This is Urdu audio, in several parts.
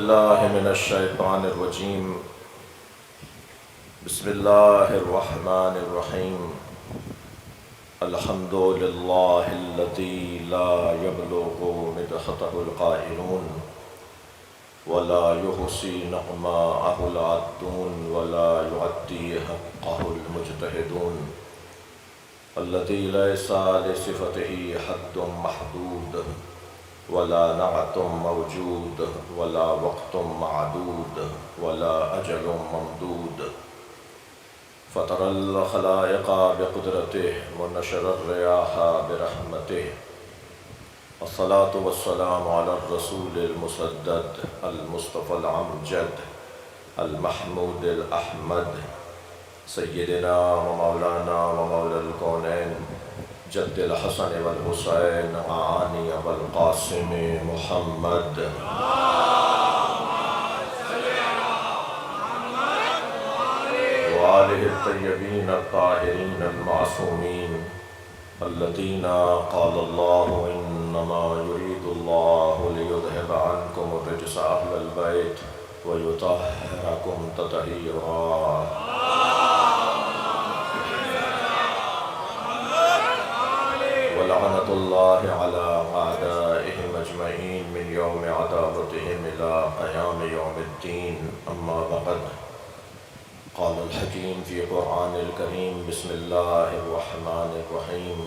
باللہ من الشیطان الرجیم بسم اللہ الرحمن الرحیم الحمد للہ الذی لا یبلغ مدحتہ القائلون ولا یحصی نعماءہ العادون ولا یعدی حقہ المجتہدون الذی لیس لصفتہ حد محدود ولا نعت موجود ولا وقت معدود ولا اجل ممدود فطر الخلائق بقدرته ونشر الرياح برحمته والصلاة والسلام على الرسول المسدد المصطفى العمجد المحمود الأحمد سيدنا ومولانا ومولى الكونين جد الحسن والحسين عاني أبا القاسم محمد وآله الطيبين الطاهرين المعصومين الذين قال الله إنما يريد الله ليذهب عنكم الرجس أهل البيت ويطهركم تطهيرا ولعنة الله على أعدائهم أجمعين من يوم عداوتهم إلى قيام يوم الدين أما بعد قال الحكيم في قرآن الكريم بسم الله الرحمن الرحيم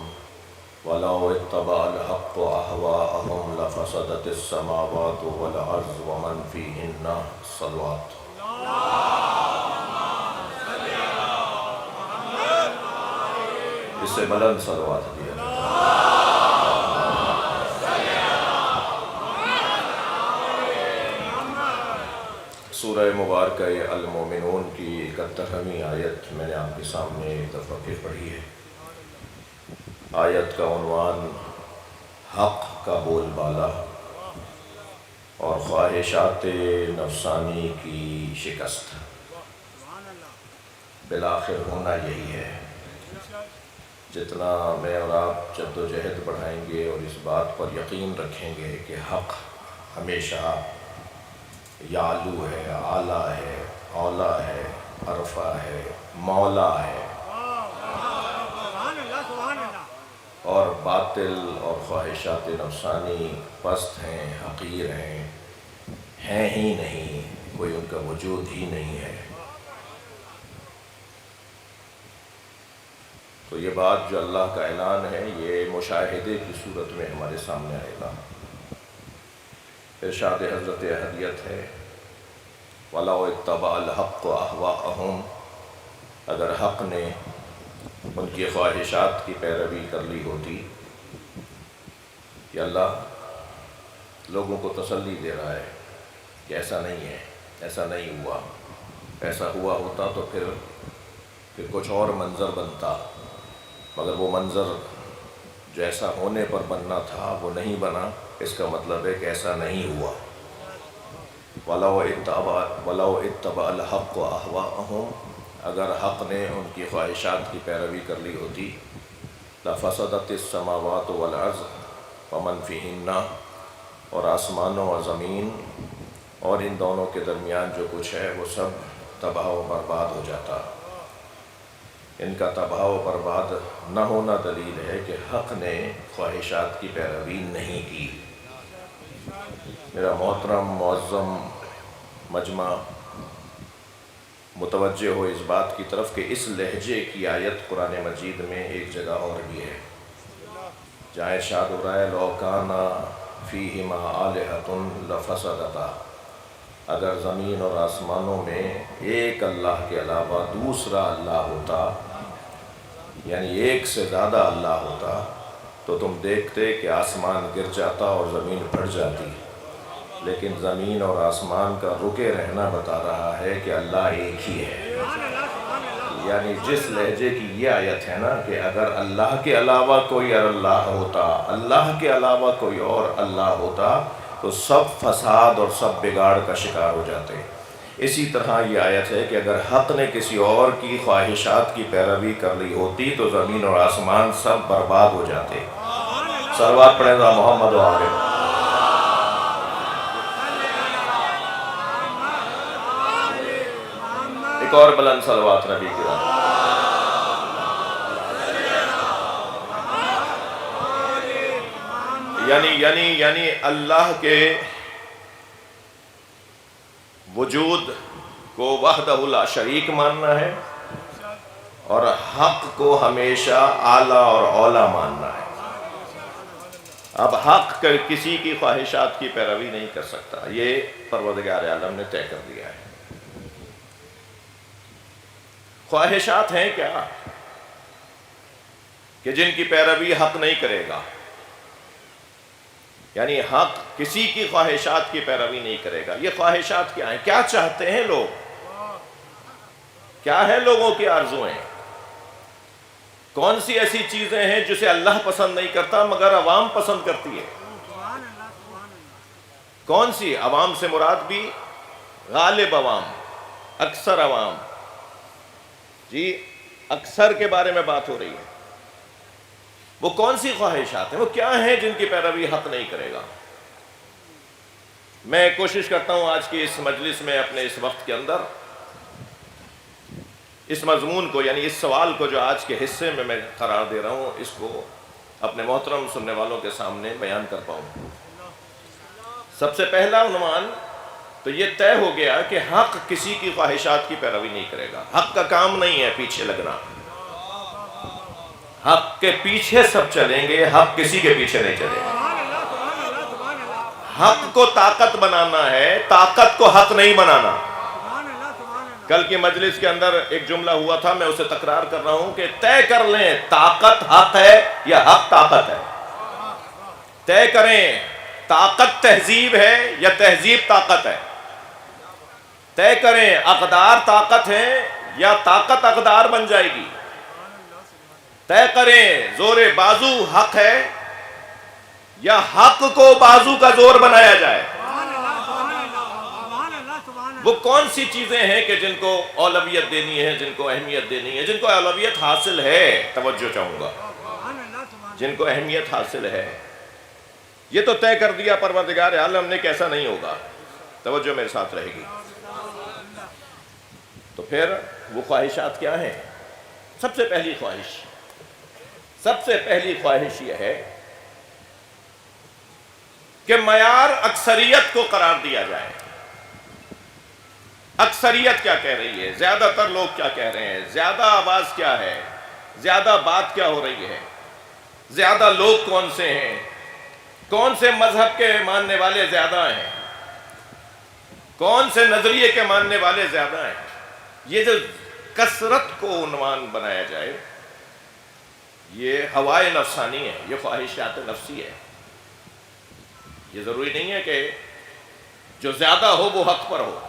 ولو اتبع الحق أهواءهم لفسدت السماوات والأرض ومن فيهن الصلوات اس سے بلند صلوات دیا سورہ مبارکہ المومنون کی 71ویں آیت میں نے آپ کے سامنے ایک دفعہ پھر پڑھی ہے۔ آیت کا عنوان حق کا بول بالا اور خواہشات نفسانی کی شکست۔ بالآخر ہونا یہی ہے۔ جتنا میں اور آپ جد و جہد بڑھائیں گے اور اس بات پر یقین رکھیں گے کہ حق ہمیشہ یعلو ہے، اعلیٰ ہے، اولا ہے، عرفہ ہے، مولا ہے، اور باطل اور خواہشات نفسانی پست ہیں، حقیر ہیں ہی نہیں، کوئی ان کا وجود ہی نہیں ہے۔ تو یہ بات جو اللہ کا اعلان ہے یہ مشاہدے کی صورت میں ہمارے سامنے آئے گا۔ ارشاد حضرت احدیت ہے وَلَوْ اتَّبَعَ الْحَقُّ أَهْوَاءَهُمْ، اگر حق نے ان کی خواہشات کی پیروی کر لی ہوتی۔ کہ اللہ لوگوں کو تسلی دے رہا ہے کہ ایسا نہیں ہے، ایسا نہیں ہوا، ایسا ہوا ہوتا تو پھر کچھ اور منظر بنتا، مگر وہ منظر جو ایسا ہونے پر بننا تھا وہ نہیں بنا، اس کا مطلب ہے کہ ایسا نہیں ہوا۔ وَلَوْ اتَّبَعَ الْحَقُّ أَهْوَاءَهُمْ، اگر حق نے ان کی خواہشات کی پیروی کر لی ہوتی، لَفَسَدَتِ السَّمَاوَاتُ وَالْأَرْضُ وَمَنْ فِيهِنَّ، اور آسمانوں اور زمین اور ان دونوں کے درمیان جو کچھ ہے وہ سب تباہ و برباد ہو جاتا۔ ان کا تباہ و برباد نہ ہونا دلیل ہے کہ حق نے خواہشات کی پیروی نہیں کی۔ میرا محترم معظم مجمع متوجہ ہو اس بات کی طرف کہ اس لہجے کی آیت قرآن مجید میں ایک جگہ اور بھی ہے، جہاں ارشاد ہو رہا ہے لَوْ كَانَ فِيهِمَا آلِهَةٌ لَفَسَدَتَا، اگر زمین اور آسمانوں میں ایک اللہ کے علاوہ دوسرا اللہ ہوتا، یعنی ایک سے زیادہ اللہ ہوتا، تو تم دیکھتے کہ آسمان گر جاتا اور زمین پھٹ جاتی۔ لیکن زمین اور آسمان کا رکے رہنا بتا رہا ہے کہ اللہ ایک ہی ہے۔ یعنی جس لہجے کی یہ آیت ہے نا کہ اگر اللہ کے علاوہ کوئی اور اللہ ہوتا، اللہ کے علاوہ کوئی اور اللہ ہوتا تو سب فساد اور سب بگاڑ کا شکار ہو جاتے۔ اسی طرح یہ آیت ہے کہ اگر حق نے کسی اور کی خواہشات کی پیروی کر لی ہوتی تو زمین اور آسمان سب برباد ہو جاتے۔ صلوات پڑھیں گا محمد و آلہ۔ ایک اور بلند صلوات نبی کرام۔ یعنی اللہ کے وجود کو وحدہ لا شریک ماننا ہے اور حق کو ہمیشہ اعلیٰ اور اولیٰ ماننا ہے۔ اب حق کسی کی خواہشات کی پیروی نہیں کر سکتا، یہ پروردگار عالم نے طے کر دیا ہے۔ خواہشات ہیں کیا کہ جن کی پیروی حق نہیں کرے گا، یعنی حق کسی کی خواہشات کی پیروی نہیں کرے گا۔ یہ خواہشات کیا ہیں؟ کیا چاہتے ہیں لوگ؟ کیا ہے لوگوں کی آرزویں؟ کون سی ایسی چیزیں ہیں جسے اللہ پسند نہیں کرتا مگر عوام پسند کرتی ہے؟ کون سی؟ عوام سے مراد بھی غالب عوام، اکثر عوام، جی اکثر کے بارے میں بات ہو رہی ہے۔ وہ کون سی خواہشات ہیں؟ وہ کیا ہیں جن کی پیروی حق نہیں کرے گا؟ میں کوشش کرتا ہوں آج کی اس مجلس میں اپنے اس وقت کے اندر اس مضمون کو، یعنی اس سوال کو جو آج کے حصے میں قرار دے رہا ہوں، اس کو اپنے محترم سننے والوں کے سامنے بیان کر پاؤں۔ سب سے پہلا عنوان تو یہ طے ہو گیا کہ حق کسی کی خواہشات کی پیروی نہیں کرے گا۔ حق کا کام نہیں ہے پیچھے لگنا، حق کے پیچھے سب چلیں گے، حق کسی کے پیچھے نہیں چلے گا۔ حق کو طاقت بنانا ہے، طاقت کو حق نہیں بنانا۔ کل کی مجلس کے اندر ایک جملہ ہوا تھا، میں اسے تکرار کر رہا ہوں کہ طے کر لیں طاقت حق ہے یا حق طاقت ہے۔ طے کریں طاقت تہذیب ہے یا تہذیب طاقت ہے۔ طے کریں اقدار طاقت ہے یا طاقت اقدار بن جائے گی۔ طے کریں زور بازو حق ہے یا حق کو بازو کا زور بنایا جائے۔ وہ کون سی چیزیں ہیں کہ جن کو اولویت دینی ہے، جن کو اہمیت دینی ہے، جن کو اولویت حاصل ہے؟ توجہ چاہوں گا، جن کو اہمیت حاصل ہے یہ تو طے کر دیا پروردگار عالم نے کہ ایسا نہیں ہوگا۔ توجہ میرے ساتھ رہے گی۔ تو پھر وہ خواہشات کیا ہیں؟ سب سے پہلی خواہش یہ ہے کہ معیار اکثریت کو قرار دیا جائے۔ اکثریت کیا کہہ رہی ہے؟ زیادہ تر لوگ کیا کہہ رہے ہیں؟ زیادہ آواز کیا ہے؟ زیادہ بات کیا ہو رہی ہے؟ زیادہ لوگ کون سے ہیں؟ کون سے مذہب کے ماننے والے زیادہ ہیں؟ کون سے نظریے کے ماننے والے زیادہ ہیں؟ یہ جو کثرت کو عنوان بنایا جائے، یہ ہوائے نفسانی ہے، یہ خواہشات نفسی ہے۔ یہ ضروری نہیں ہے کہ جو زیادہ ہو وہ حق پر ہو۔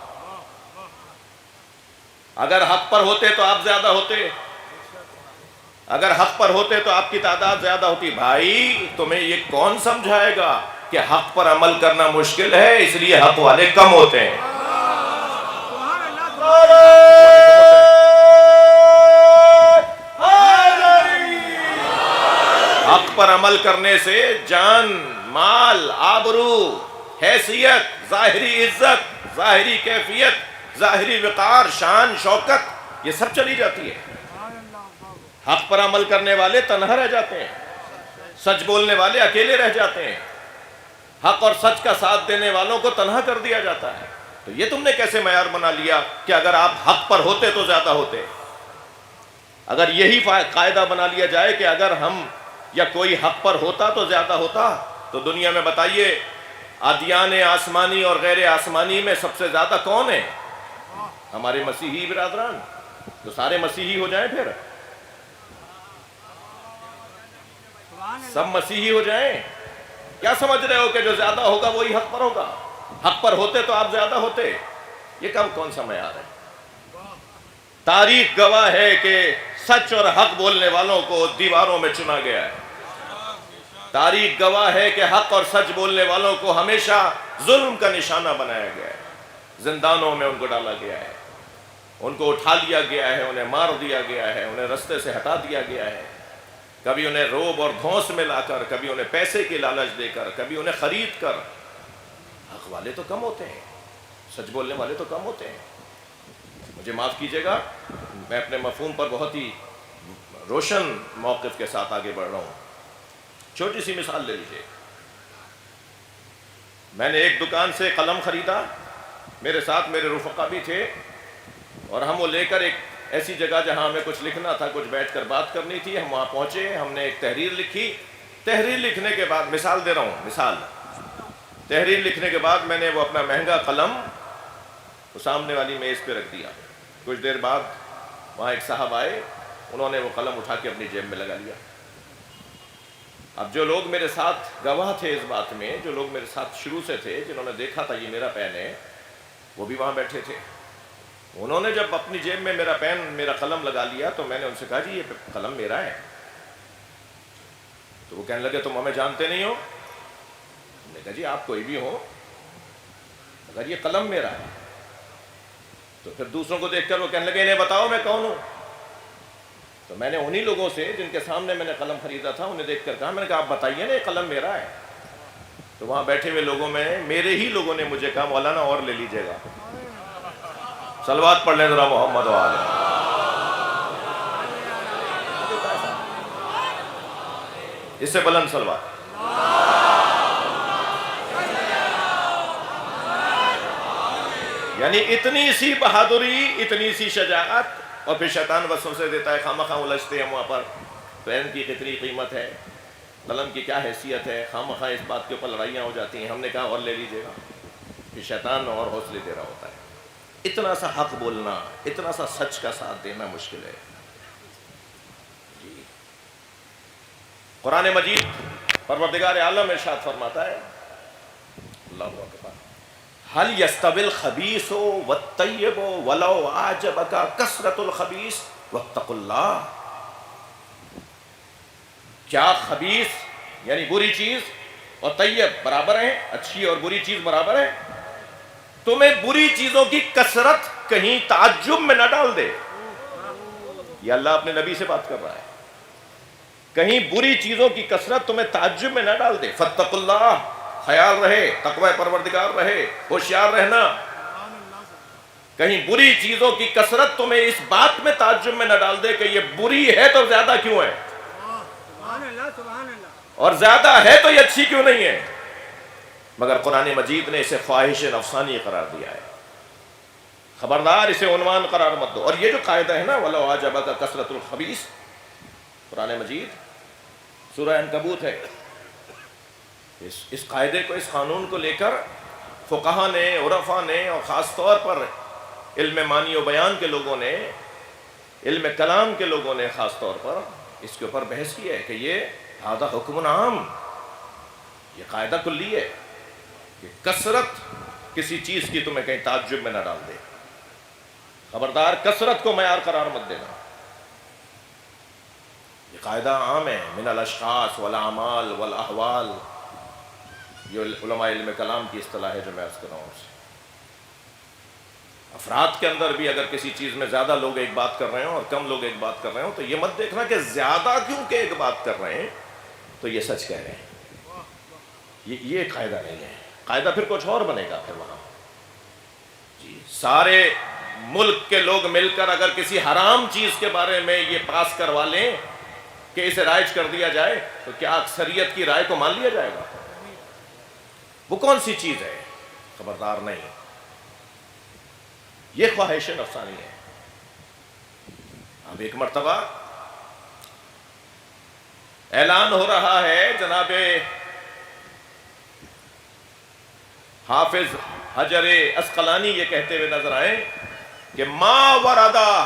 اگر حق پر ہوتے تو آپ زیادہ ہوتے، اگر حق پر ہوتے تو آپ کی تعداد زیادہ ہوتی۔ بھائی تمہیں یہ کون سمجھائے گا کہ حق پر عمل کرنا مشکل ہے اس لیے حق والے کم ہوتے ہیں؟ حق پر عمل کرنے سے جان، مال، آبرو، حیثیت، ظاہری عزت، ظاہری کیفیت، ظاہری وقار، شان، شوکت، یہ سب چلی جاتی ہے۔ حق پر عمل کرنے والے تنہا رہ جاتے ہیں، سچ بولنے والے اکیلے رہ جاتے ہیں، حق اور سچ کا ساتھ دینے والوں کو تنہا کر دیا جاتا ہے۔ تو یہ تم نے کیسے معیار بنا لیا کہ اگر آپ حق پر ہوتے تو زیادہ ہوتے؟ اگر یہی قاعدہ بنا لیا جائے کہ اگر ہم یا کوئی حق پر ہوتا تو زیادہ ہوتا، تو دنیا میں بتائیے ادیان آسمانی اور غیر آسمانی میں سب سے زیادہ کون ہے؟ ہمارے مسیحی برادران۔ تو سارے مسیحی ہو جائیں، پھر سب مسیحی ہو جائیں۔ کیا سمجھ رہے ہو کہ جو زیادہ ہوگا وہی حق پر ہوگا؟ حق پر ہوتے تو آپ زیادہ ہوتے؟ یہ کون سا معیار ہے؟ تاریخ گواہ ہے کہ سچ اور حق بولنے والوں کو دیواروں میں چنا گیا ہے۔ تاریخ گواہ ہے کہ حق اور سچ بولنے والوں کو ہمیشہ ظلم کا نشانہ بنایا گیا ہے، زندانوں میں ان کو ڈالا گیا ہے، ان کو اٹھا لیا گیا ہے، انہیں مار دیا گیا ہے، انہیں رستے سے ہٹا دیا گیا ہے، کبھی انہیں روب اور دھونس میں لا کر، کبھی انہیں پیسے کی لالچ دے کر، کبھی انہیں خرید کر۔ حق والے تو کم ہوتے ہیں، سچ بولنے والے تو کم ہوتے ہیں۔ مجھے معاف کیجیے گا، میں اپنے مفہوم پر بہت ہی روشن موقف کے ساتھ آگے بڑھ رہا ہوں۔ چھوٹی سی مثال لے لیجیے، میں نے ایک دکان سے قلم خریدا، میرے ساتھ میرے رفقا بھی تھے، اور ہم وہ لے کر ایک ایسی جگہ جہاں ہمیں کچھ لکھنا تھا، کچھ بیٹھ کر بات کرنی تھی، ہم وہاں پہنچے، ہم نے ایک تحریر لکھی۔ تحریر لکھنے کے بعد، مثال دے رہا ہوں، مثال، تحریر لکھنے کے بعد میں نے وہ اپنا مہنگا قلم وہ سامنے والی میز پہ رکھ دیا۔ کچھ دیر بعد وہاں ایک صاحب آئے، انہوں نے وہ قلم اٹھا کے اپنی جیب میں لگا لیا۔ اب جو لوگ میرے ساتھ گواہ تھے اس بات میں، جو لوگ میرے ساتھ شروع سے تھے، جنہوں نے دیکھا تھا یہ میرا پین ہے، وہ بھی وہاں بیٹھے تھے۔ انہوں نے جب اپنی جیب میں میرا پین، میرا قلم لگا لیا تو میں نے ان سے کہا جی یہ قلم میرا ہے۔ تو وہ کہنے لگے تم ہمیں جانتے نہیں ہو؟ میں نے کہا جی آپ کوئی بھی ہو، اگر یہ قلم میرا ہے۔ تو پھر دوسروں کو دیکھ کر وہ کہنے لگے انہیں بتاؤ میں کون ہوں۔ تو میں نے انہی لوگوں سے جن کے سامنے میں نے قلم خریدا تھا انہیں دیکھ کر کہا، میں نے کہا آپ بتائیے نا یہ قلم میرا ہے۔ تو وہاں بیٹھے ہوئے لوگوں میں میرے ہی لوگوں نے مجھے کہا مولانا اور لے لیجیے گا، صلوات پڑھ لیں ذرا محمد و آلہ۔ اس سے بلند صلوات۔ یعنی اتنی سی بہادری، اتنی سی شجاعت، اور پھر شیطان وسوسے دیتا ہے، خواہ الجھتے ہیں وہاں پر، پین کی کتنی قیمت ہے، قلم کی کیا حیثیت ہے، خواہ اس بات کے اوپر لڑائیاں ہو جاتی ہیں۔ ہم نے کہا اور لے لیجیے گا، پھر شیطان اور حوصلے دے رہا ہوتا ہے۔ اتنا سا حق بولنا، اتنا سا سچ کا ساتھ دینا مشکل ہے۔ جی قرآن مجید پروردگار عالم ارشاد فرماتا ہے، اللہ اکبر، هل يستوي الخبيث والطيب ولو أعجبك كثرة الخبيث واتقوا الله۔ کیا خبیث یعنی بری چیز اور طیب برابر ہیں؟ اچھی اور بری چیز برابر ہے؟ تمہیں بری چیزوں کی کثرت کہیں تعجب میں نہ ڈال دے۔ یہ اللہ اپنے نبی سے بات کر رہا ہے، کہیں بری چیزوں کی کثرت تمہیں تعجب میں نہ ڈال دے۔ فاتقوا اللہ، خیال رہے، تقوی پروردگار رہے، ہوشیار رہنا۔ کہیں بری چیزوں کی کثرت تمہیں اس بات میں تعجب میں نہ ڈال دے کہ یہ بری ہے تو زیادہ کیوں ہے، اور زیادہ ہے تو یہ اچھی کیوں نہیں ہے۔ مگر قرآن مجید نے اسے خواہش نفسانی قرار دیا ہے۔ خبردار اسے عنوان قرار مت دو۔ اور یہ جو قاعدہ ہے نا وَلَوْ أَعْجَبَكَ كَثْرَةُ الْخَبِيثِ، قرآن مجید سورہ عنکبوت ہے، اس قاعدے کو، اس قانون کو لے کر فقہا نے، عرفا نے، اور خاص طور پر علم معنی و بیان کے لوگوں نے، علم کلام کے لوگوں نے خاص طور پر اس کے اوپر بحث کی ہے کہ یہ ھذا حکم عام، یہ قاعدہ کلی ہے کہ کثرت کسی چیز کی تمہیں کہیں تعجب میں نہ ڈال دے۔ خبردار کثرت کو معیار قرار مت دینا۔ یہ قاعدہ عام ہے، من الاشخاص والاعمال والاحوال، یہ علماء علم کلام کی اصطلاح ہے جو میں عرض کر رہا ہوں۔ افراد کے اندر بھی اگر کسی چیز میں زیادہ لوگ ایک بات کر رہے ہوں اور کم لوگ ایک بات کر رہے ہوں تو یہ مت دیکھنا کہ زیادہ کیوں کہ ایک بات کر رہے ہیں تو یہ سچ کہہ رہے ہیں۔ یہ قاعدہ نہیں ہے، قاعدہ پھر کچھ اور بنے گا پھر وہاں۔ جی سارے ملک کے لوگ مل کر اگر کسی حرام چیز کے بارے میں یہ پاس کروا لیں کہ اسے رائج کر دیا جائے تو کیا اکثریت کی رائے کو مان لیا جائے گا؟ وہ کون سی چیز ہے؟ خبردار نہیں۔ یہ خواہش نفسانی ہے۔ اب ایک مرتبہ اعلان ہو رہا ہے، جناب حافظ حجر عسقلانی یہ کہتے ہوئے نظر آئے کہ ما وردا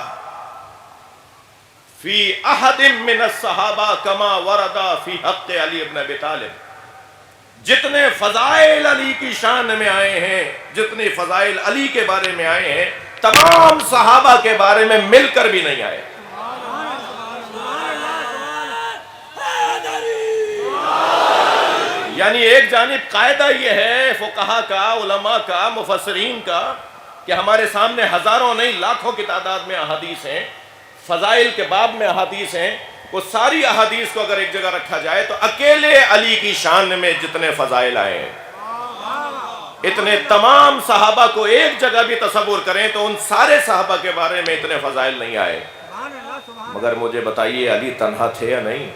فی احد من الصحابہ کما وردا فی حق علی ابن ابی طالب۔ جتنے فضائل علی کی شان میں آئے ہیں، جتنے فضائل علی کے بارے میں آئے ہیں، تمام صحابہ کے بارے میں مل کر بھی نہیں آئے۔ یعنی ایک جانب قاعدہ یہ ہے فقہا کا، علماء کا، مفسرین کا کہ ہمارے سامنے ہزاروں نہیں لاکھوں کی تعداد میں احادیث ہیں، فضائل کے باب میں احادیث ہیں، وہ ساری احادیث کو اگر ایک جگہ رکھا جائے تو اکیلے علی کی شان میں جتنے فضائل آئے ہیں اتنے تمام صحابہ کو ایک جگہ بھی تصور کریں تو ان سارے صحابہ کے بارے میں اتنے فضائل نہیں آئے. مگر مجھے بتائیے علی تنہا تھے یا نہیں؟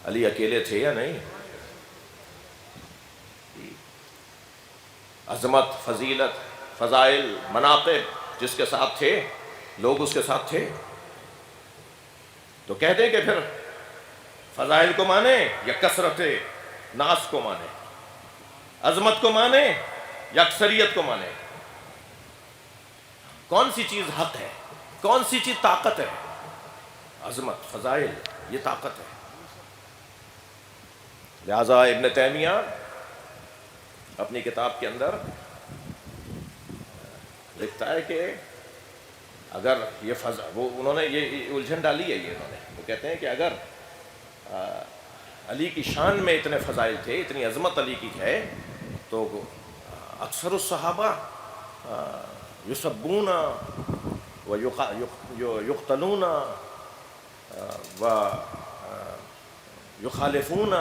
علی اکیلے تھے یا نہیں؟ عظمت، فضیلت، فضائل، مناقب جس کے ساتھ تھے، لوگ اس کے ساتھ تھے. تو کہہ دیں کہ پھر فضائل کو مانے یا کثرت ناس کو مانے، عظمت کو مانے یا اکثریت کو مانے؟ کون سی چیز حق ہے؟ کون سی چیز طاقت ہے؟ عظمت، فضائل، یہ طاقت ہے. لہذا ابن تیمیہ اپنی کتاب کے اندر لکھتا ہے کہ اگر یہ انہوں نے یہ الجھن ڈالی ہے، انہوں نے وہ کہتے ہیں کہ اگر علی کی شان میں اتنے فضائل تھے، اتنی عظمت علی کی ہے، تو اکثر الصحابہ یسبون و یقتلون و یخالفون،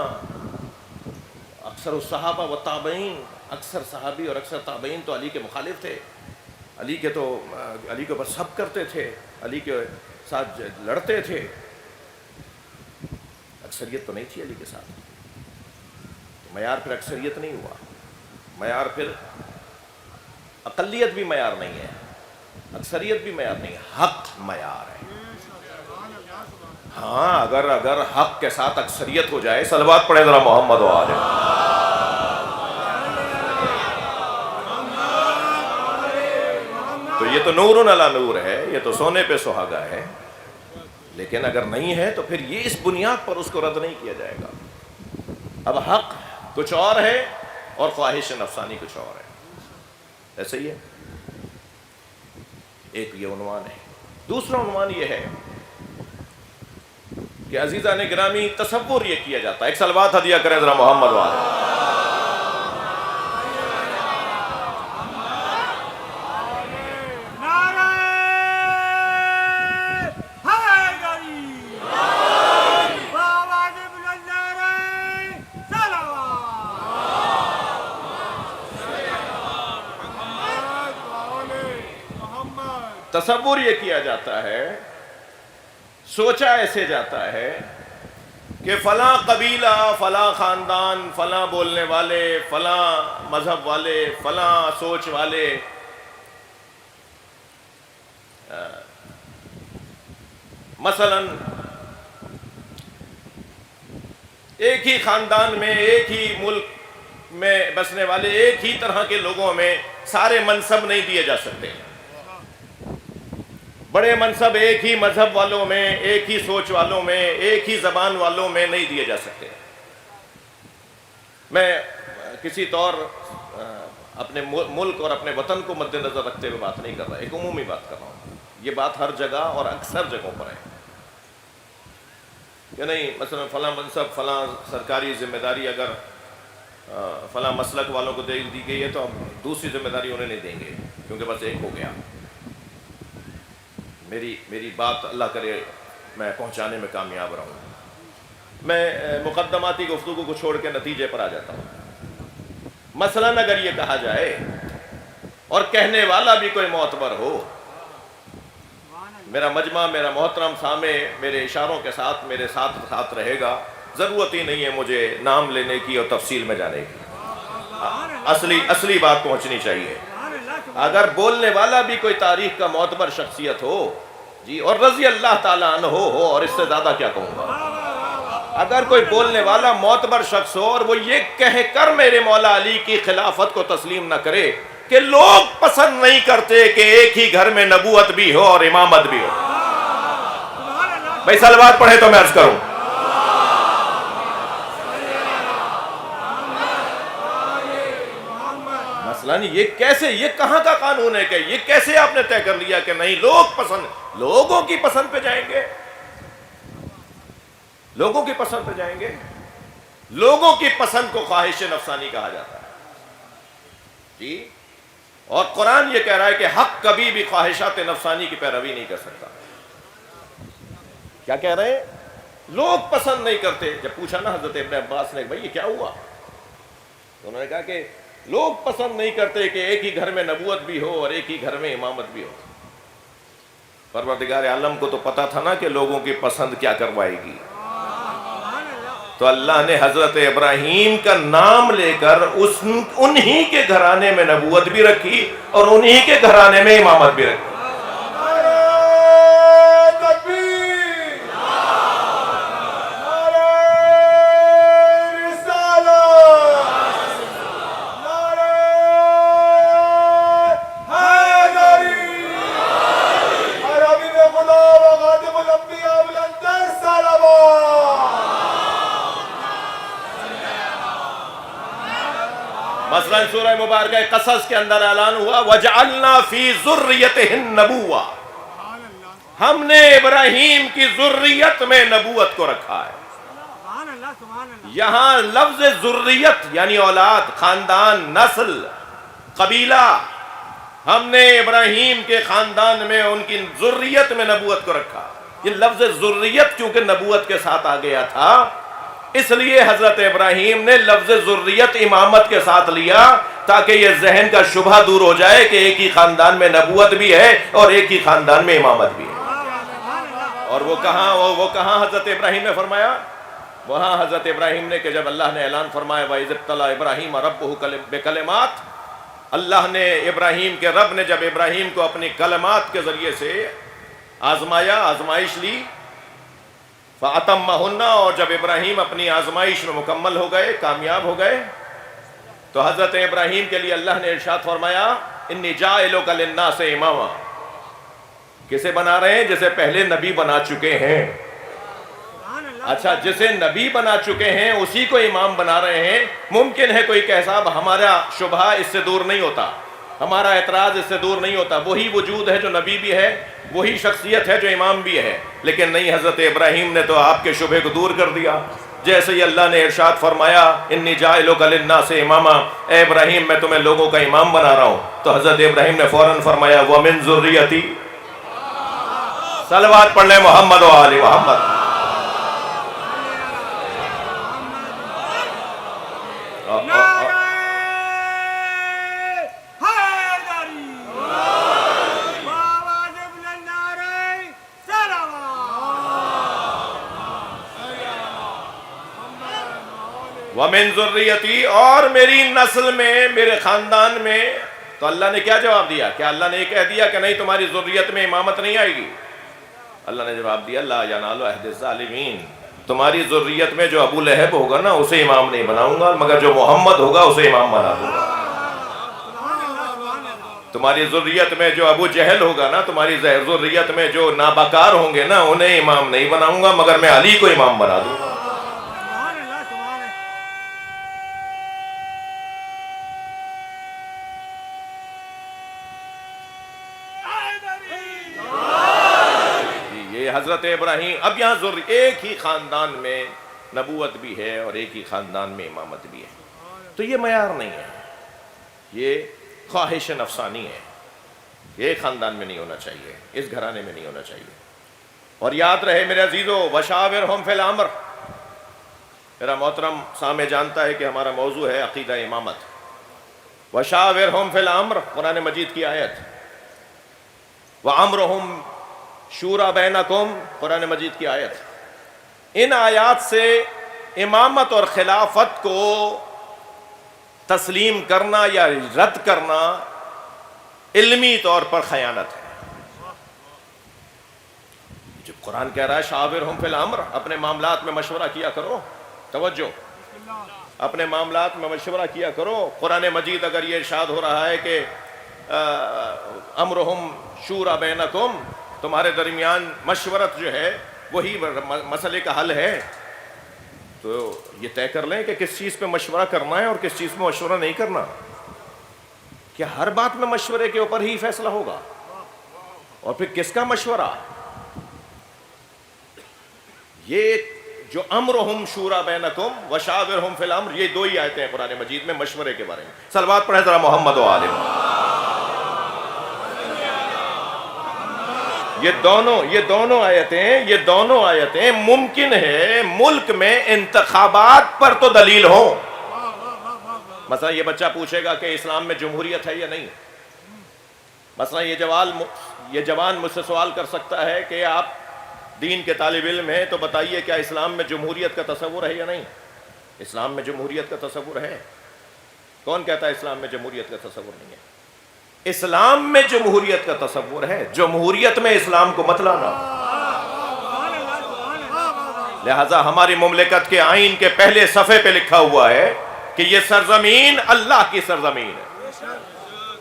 اکثر الصحابہ و تابعین، اکثر صحابی اور اکثر تابعین تو علی کے مخالف تھے، علی کے اوپر سب کرتے تھے، علی کے ساتھ لڑتے تھے. اکثریت تو نہیں تھی علی کے ساتھ. تو معیار پھر اکثریت نہیں ہوا، معیار پھر اقلیت بھی معیار نہیں ہے، اکثریت بھی معیار نہیں ہے، حق معیار ہے. ہاں اگر حق کے ساتھ اکثریت ہو جائے، صلوات پڑھے ذرا محمد و آلہ. تو یہ تو نور علی نور ہے، یہ تو سونے پہ سہاگا ہے. لیکن اگر نہیں ہے تو پھر یہ اس بنیاد پر اس کو رد نہیں کیا جائے گا. اب حق کچھ اور ہے اور خواہش نفسانی کچھ اور ہے. ایسے ہی ہے. ایک یہ عنوان ہے. دوسرا عنوان یہ ہے کہ عزیزان گرامی تصور یہ کیا جاتا ہے، ایک صلوات ہدیہ کریں ذرا محمد والے. تصور یہ کیا جاتا ہے، سوچا ایسے جاتا ہے کہ فلاں قبیلہ، فلاں خاندان، فلاں بولنے والے، فلاں مذہب والے، فلاں سوچ والے مثلا ایک ہی خاندان میں، ایک ہی ملک میں بسنے والے ایک ہی طرح کے لوگوں میں سارے منصب نہیں دیے جا سکتے. بڑے منصب ایک ہی مذہب والوں میں، ایک ہی سوچ والوں میں، ایک ہی زبان والوں میں نہیں دیے جا سکتے. میں کسی طور اپنے ملک اور اپنے وطن کو مد نظر رکھتے ہوئے بات نہیں کر رہا، ایک عمومی بات کر رہا ہوں. یہ بات ہر جگہ اور اکثر جگہوں پر ہے کہ نہیں. مثلا فلاں منصب، فلاں سرکاری ذمہ داری اگر فلاں مسلک والوں کو دے دی گئی ہے تو اب دوسری ذمہ داری انہیں نہیں دیں گے کیونکہ بس ایک ہو گیا. میری بات اللہ کرے میں پہنچانے میں کامیاب رہوں. میں مقدماتی گفتگو کو چھوڑ کے نتیجے پر آ جاتا ہوں. مثلا اگر یہ کہا جائے اور کہنے والا بھی کوئی معتبر ہو، میرا مجمع، میرا محترم سامع میرے اشاروں کے ساتھ میرے ساتھ رہے گا، ضرورت ہی نہیں ہے مجھے نام لینے کی اور تفصیل میں جانے کی. اصلی بات پہنچنی چاہیے. اگر بولنے والا بھی کوئی تاریخ کا معتبر شخصیت ہو جی، اور رضی اللہ تعالیٰ عنہ ہو، اور اس سے زیادہ کیا کہوں گا. اگر کوئی بولنے والا معتبر شخص ہو اور وہ یہ کہہ کر میرے مولا علی کی خلافت کو تسلیم نہ کرے کہ لوگ پسند نہیں کرتے کہ ایک ہی گھر میں نبوت بھی ہو اور امامت بھی ہو. بھائی صلوات پڑھے تو میں عرض کروں. یہ کیسے، یہ کہاں کا قانون ہے کہ یہ کیسے آپ نے طے کر لیا کہ نہیں لوگوں کی پسند پہ جائیں گے، لوگوں کی پسند پہ جائیں گے. لوگوں کی پسند کو خواہش نفسانی کہا جاتا ہے جی. اور قرآن یہ کہہ رہا ہے کہ حق کبھی بھی خواہشات نفسانی کی پیروی نہیں کر سکتا. کیا کہہ رہے ہیں؟ لوگ پسند نہیں کرتے. جب پوچھا نا حضرت ابن عباس نے بھائی یہ کیا ہوا، انہوں نے کہا کہ لوگ پسند نہیں کرتے کہ ایک ہی گھر میں نبوت بھی ہو اور ایک ہی گھر میں امامت بھی ہو. پروردگار عالم کو تو پتا تھا نا کہ لوگوں کی پسند کیا کروائے گی، تو اللہ نے حضرت ابراہیم کا نام لے کر انہی کے گھرانے میں نبوت بھی رکھی اور انہی کے گھرانے میں امامت بھی رکھی. مثلا سورہ مبارکہ قصص کے اندر اعلان ہوا وَجَعَلْنَا فِي ذُرِّيَّتِهِ النَّبُوَّةَ، ہم نے ابراہیم کی ذریت میں نبوت کو رکھا ہے. یہاں لفظ ذریت یعنی اولاد، خاندان، نسل، قبیلہ، ہم نے ابراہیم کے خاندان میں ان کی ذریت میں نبوت کو رکھا. یہ لفظ ذریت کیونکہ نبوت کے ساتھ آ گیا تھا، اس لیے حضرت ابراہیم نے لفظ ذریت امامت کے ساتھ لیا تاکہ یہ ذہن کا شبہ دور ہو جائے کہ ایک ہی خاندان میں نبوت بھی ہے اور ایک ہی خاندان میں امامت بھی ہے. اور وہ کہاں حضرت ابراہیم نے فرمایا؟ وہاں حضرت ابراہیم نے کہ جب اللہ نے اعلان فرمایا وَإِذِ ابْتَلَىٰ إِبْرَاهِيمَ رَبُّهُ بِكَلِمَاتٍ، اللہ نے ابراہیم کے رب نے جب ابراہیم کو اپنی کلمات کے ذریعے سے آزمایا، آزمائش لی، فَأَتَمَّهُنَّ، اور جب ابراہیم اپنی آزمائش میں مکمل ہو گئے، کامیاب ہو گئے، تو حضرت ابراہیم کے لیے اللہ نے ارشاد فرمایا اِنِّي جَاعِلُكَ لِلنَّاسِ إِمَامًا. کسے بنا رہے ہیں؟ جسے پہلے نبی بنا چکے ہیں. اچھا، جسے نبی بنا چکے ہیں اسی کو امام بنا رہے ہیں. ممکن ہے کوئی کہ صاحب ہمارا شبہ اس سے دور نہیں ہوتا، ہمارا اعتراض اس سے دور نہیں ہوتا، وہی وجود ہے جو نبی بھی ہے، وہی شخصیت ہے جو امام بھی ہے. لیکن نہیں، حضرت ابراہیم نے تو آپ کے شبہ کو دور کر دیا. جیسے ہی اللہ نے ارشاد فرمایا انی جاعلک للناس اماما، اے ابراہیم میں تمہیں لوگوں کا امام بنا رہا ہوں، تو حضرت ابراہیم نے فوراً فرمایا ومن ذریتی. صلوات پڑھ لیں محمد و آل محمد. وَمِن ذُرِّيَّتِي، اور میری نسل میں، میرے خاندان میں. تو اللہ نے کیا جواب دیا؟ کیا اللہ نے یہ کہہ دیا کہ نہیں تمہاری ذریت میں امامت نہیں آئے گی؟ اللہ نے جواب دیا لا ینال عہد الظالمین، تمہاری ذریت میں جو ابو لہب ہوگا نا اسے امام نہیں بناؤں گا، مگر جو محمد ہوگا اسے امام بنا دوں گا. تمہاری ذریت میں جو ابو جہل ہوگا نا، تمہاری ذریت میں جو نابکار ہوں گے نا، انہیں امام نہیں بناؤں گا، مگر میں علی کو امام بنا دوں گا. حضرت ابراہیم، اب یہاں ایک ہی خاندان میں نبوت بھی ہے اور ایک ہی خاندان میں امامت بھی ہے. تو یہ معیار نہیں ہے، یہ خواہش نفسانی ہے. ایک خاندان میں نہیں ہونا چاہیے، اس گھرانے میں نہیں ہونا چاہیے. اور یاد رہے میرے عزیزو، وشاورہم فی الامر. میرا محترم سامع جانتا ہے کہ ہمارا موضوع ہے عقیدہ امامت. وشاورہم فی الامر، قرآن مجید کی آیت. وامرہم شورا بینکم، قرآن مجید کی آیت. ان آیات سے امامت اور خلافت کو تسلیم کرنا یا رد کرنا علمی طور پر خیانت ہے. جب قرآن کہہ رہا ہے شاورہم فی الامر، اپنے معاملات میں مشورہ کیا کرو، توجہ، اپنے معاملات میں مشورہ کیا کرو. قرآن مجید اگر یہ ارشاد ہو رہا ہے کہ امرہم شورا بینکم، تمہارے درمیان مشورت جو ہے وہی مسئلے کا حل ہے، تو یہ طے کر لیں کہ کس چیز پہ مشورہ کرنا ہے اور کس چیز پہ مشورہ نہیں کرنا. کیا ہر بات میں مشورے کے اوپر ہی فیصلہ ہوگا؟ اور پھر کس کا مشورہ؟ یہ جو امرہم شورا بینکم وشاورہم فی الامر، یہ دو ہی آیتیں ہیں قرآن مجید میں مشورے کے بارے میں. صلوات پڑھیں ذرا محمد و آل محمد. یہ دونوں آیتیں ممکن ہے ملک میں انتخابات پر تو دلیل ہوں. مثلا یہ بچہ پوچھے گا کہ اسلام میں جمہوریت ہے یا نہیں. مثلا یہ جوان مجھ سے سوال کر سکتا ہے کہ آپ دین کے طالب علم ہیں، تو بتائیے کیا اسلام میں جمہوریت کا تصور ہے یا نہیں؟ اسلام میں جمہوریت کا تصور ہے؟ کون کہتا ہے اسلام میں جمہوریت کا تصور نہیں ہے؟ اسلام میں جمہوریت کا تصور ہے، جمہوریت میں اسلام کو مت لانا. لہذا ہماری مملکت کے آئین کے پہلے صفحے پہ لکھا ہوا ہے کہ یہ سرزمین اللہ کی سرزمین ہے،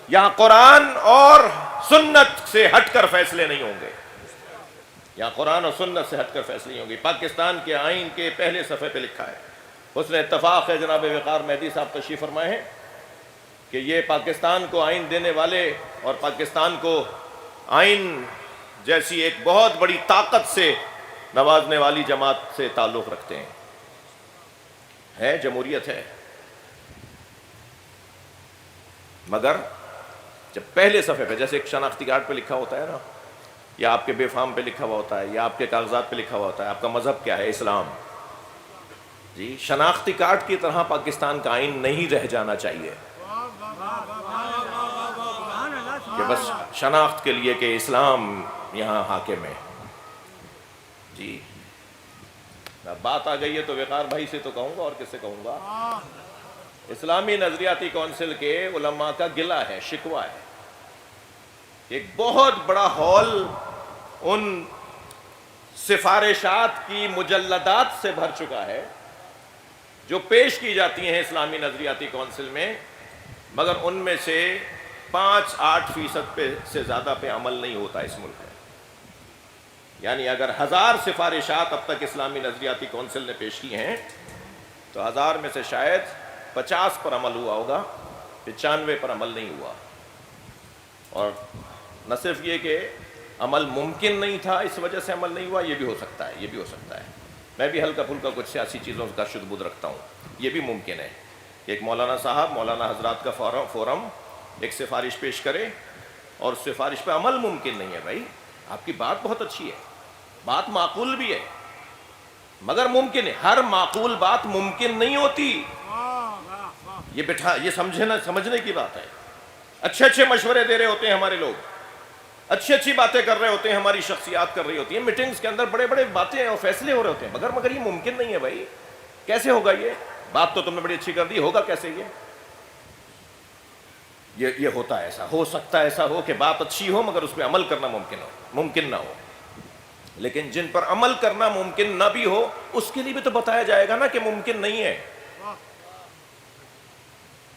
یہاں قرآن اور سنت سے ہٹ کر فیصلے نہیں ہوں گے، یہاں قرآن اور سنت سے ہٹ کر فیصلے نہیں ہوں گے. پاکستان کے آئین کے پہلے صفحے پہ لکھا ہے. حسن اتفاق ہے جناب وقار مہدی صاحب تشریف فرمائے ہیں کہ یہ پاکستان کو آئین دینے والے اور پاکستان کو آئین جیسی ایک بہت بڑی طاقت سے نوازنے والی جماعت سے تعلق رکھتے ہیں. ہے جمہوریت ہے، مگر جب پہلے صفحے پہ جیسے ایک شناختی کارڈ پہ لکھا ہوتا ہے نا، یا آپ کے بے فام پہ لکھا ہوا ہوتا ہے، یا آپ کے کاغذات پہ لکھا ہوا ہوتا ہے آپ کا مذہب کیا ہے، اسلام. جی شناختی کارڈ کی طرح پاکستان کا آئین نہیں رہ جانا چاہیے کہ بس شناخت کے لیے کہ اسلام یہاں حاکم ہے. جی بات آ گئی ہے تو وقار بھائی سے تو کہوں گا، اور کس سے کہوں گا. اسلامی نظریاتی کونسل کے علماء کا گلہ ہے، شکوہ ہے. ایک بہت بڑا ہال ان سفارشات کی مجلدات سے بھر چکا ہے جو پیش کی جاتی ہیں اسلامی نظریاتی کونسل میں، مگر ان میں سے 5-8% پہ سے زیادہ پہ عمل نہیں ہوتا اس ملک میں. یعنی اگر 1000 سفارشات اب تک اسلامی نظریاتی کونسل نے پیش کی ہیں تو 1000 میں سے شاید 50 پر عمل ہوا ہوگا، 95 پر عمل نہیں ہوا. اور نہ صرف یہ کہ عمل ممکن نہیں تھا اس وجہ سے عمل نہیں ہوا، یہ بھی ہو سکتا ہے، یہ بھی ہو سکتا ہے. میں بھی ہلکا پھلکا کچھ سیاسی چیزوں کا شد بدھ رکھتا ہوں، یہ بھی ممکن ہے کہ ایک مولانا صاحب، مولانا حضرات کا فورم ایک سفارش پیش کرے اور اس سفارش پہ عمل ممکن نہیں ہے. بھائی آپ کی بات بہت اچھی ہے، بات معقول بھی ہے، مگر ممکن ہے. ہر معقول بات ممکن نہیں ہوتی، یہ سمجھنے کی بات ہے. اچھے مشورے دے رہے ہوتے ہیں ہمارے لوگ، اچھی باتیں کر رہے ہوتے ہیں، ہماری شخصیات کر رہی ہوتی ہیں، میٹنگز کے اندر بڑے باتیں اور فیصلے ہو رہے ہوتے ہیں، مگر یہ ممکن نہیں ہے. بھائی کیسے ہوگا؟ یہ بات تو تم نے بڑی اچھی کر دی، ہوگا کیسے؟ یہ ہوتا ہے ایسا، ہو سکتا ہے ایسا ہو کہ بات اچھی ہو مگر اس پہ عمل کرنا ممکن نہ ہو. لیکن جن پر عمل کرنا ممکن نہ بھی ہو اس کے لیے بھی تو بتایا جائے گا نا کہ ممکن نہیں ہے.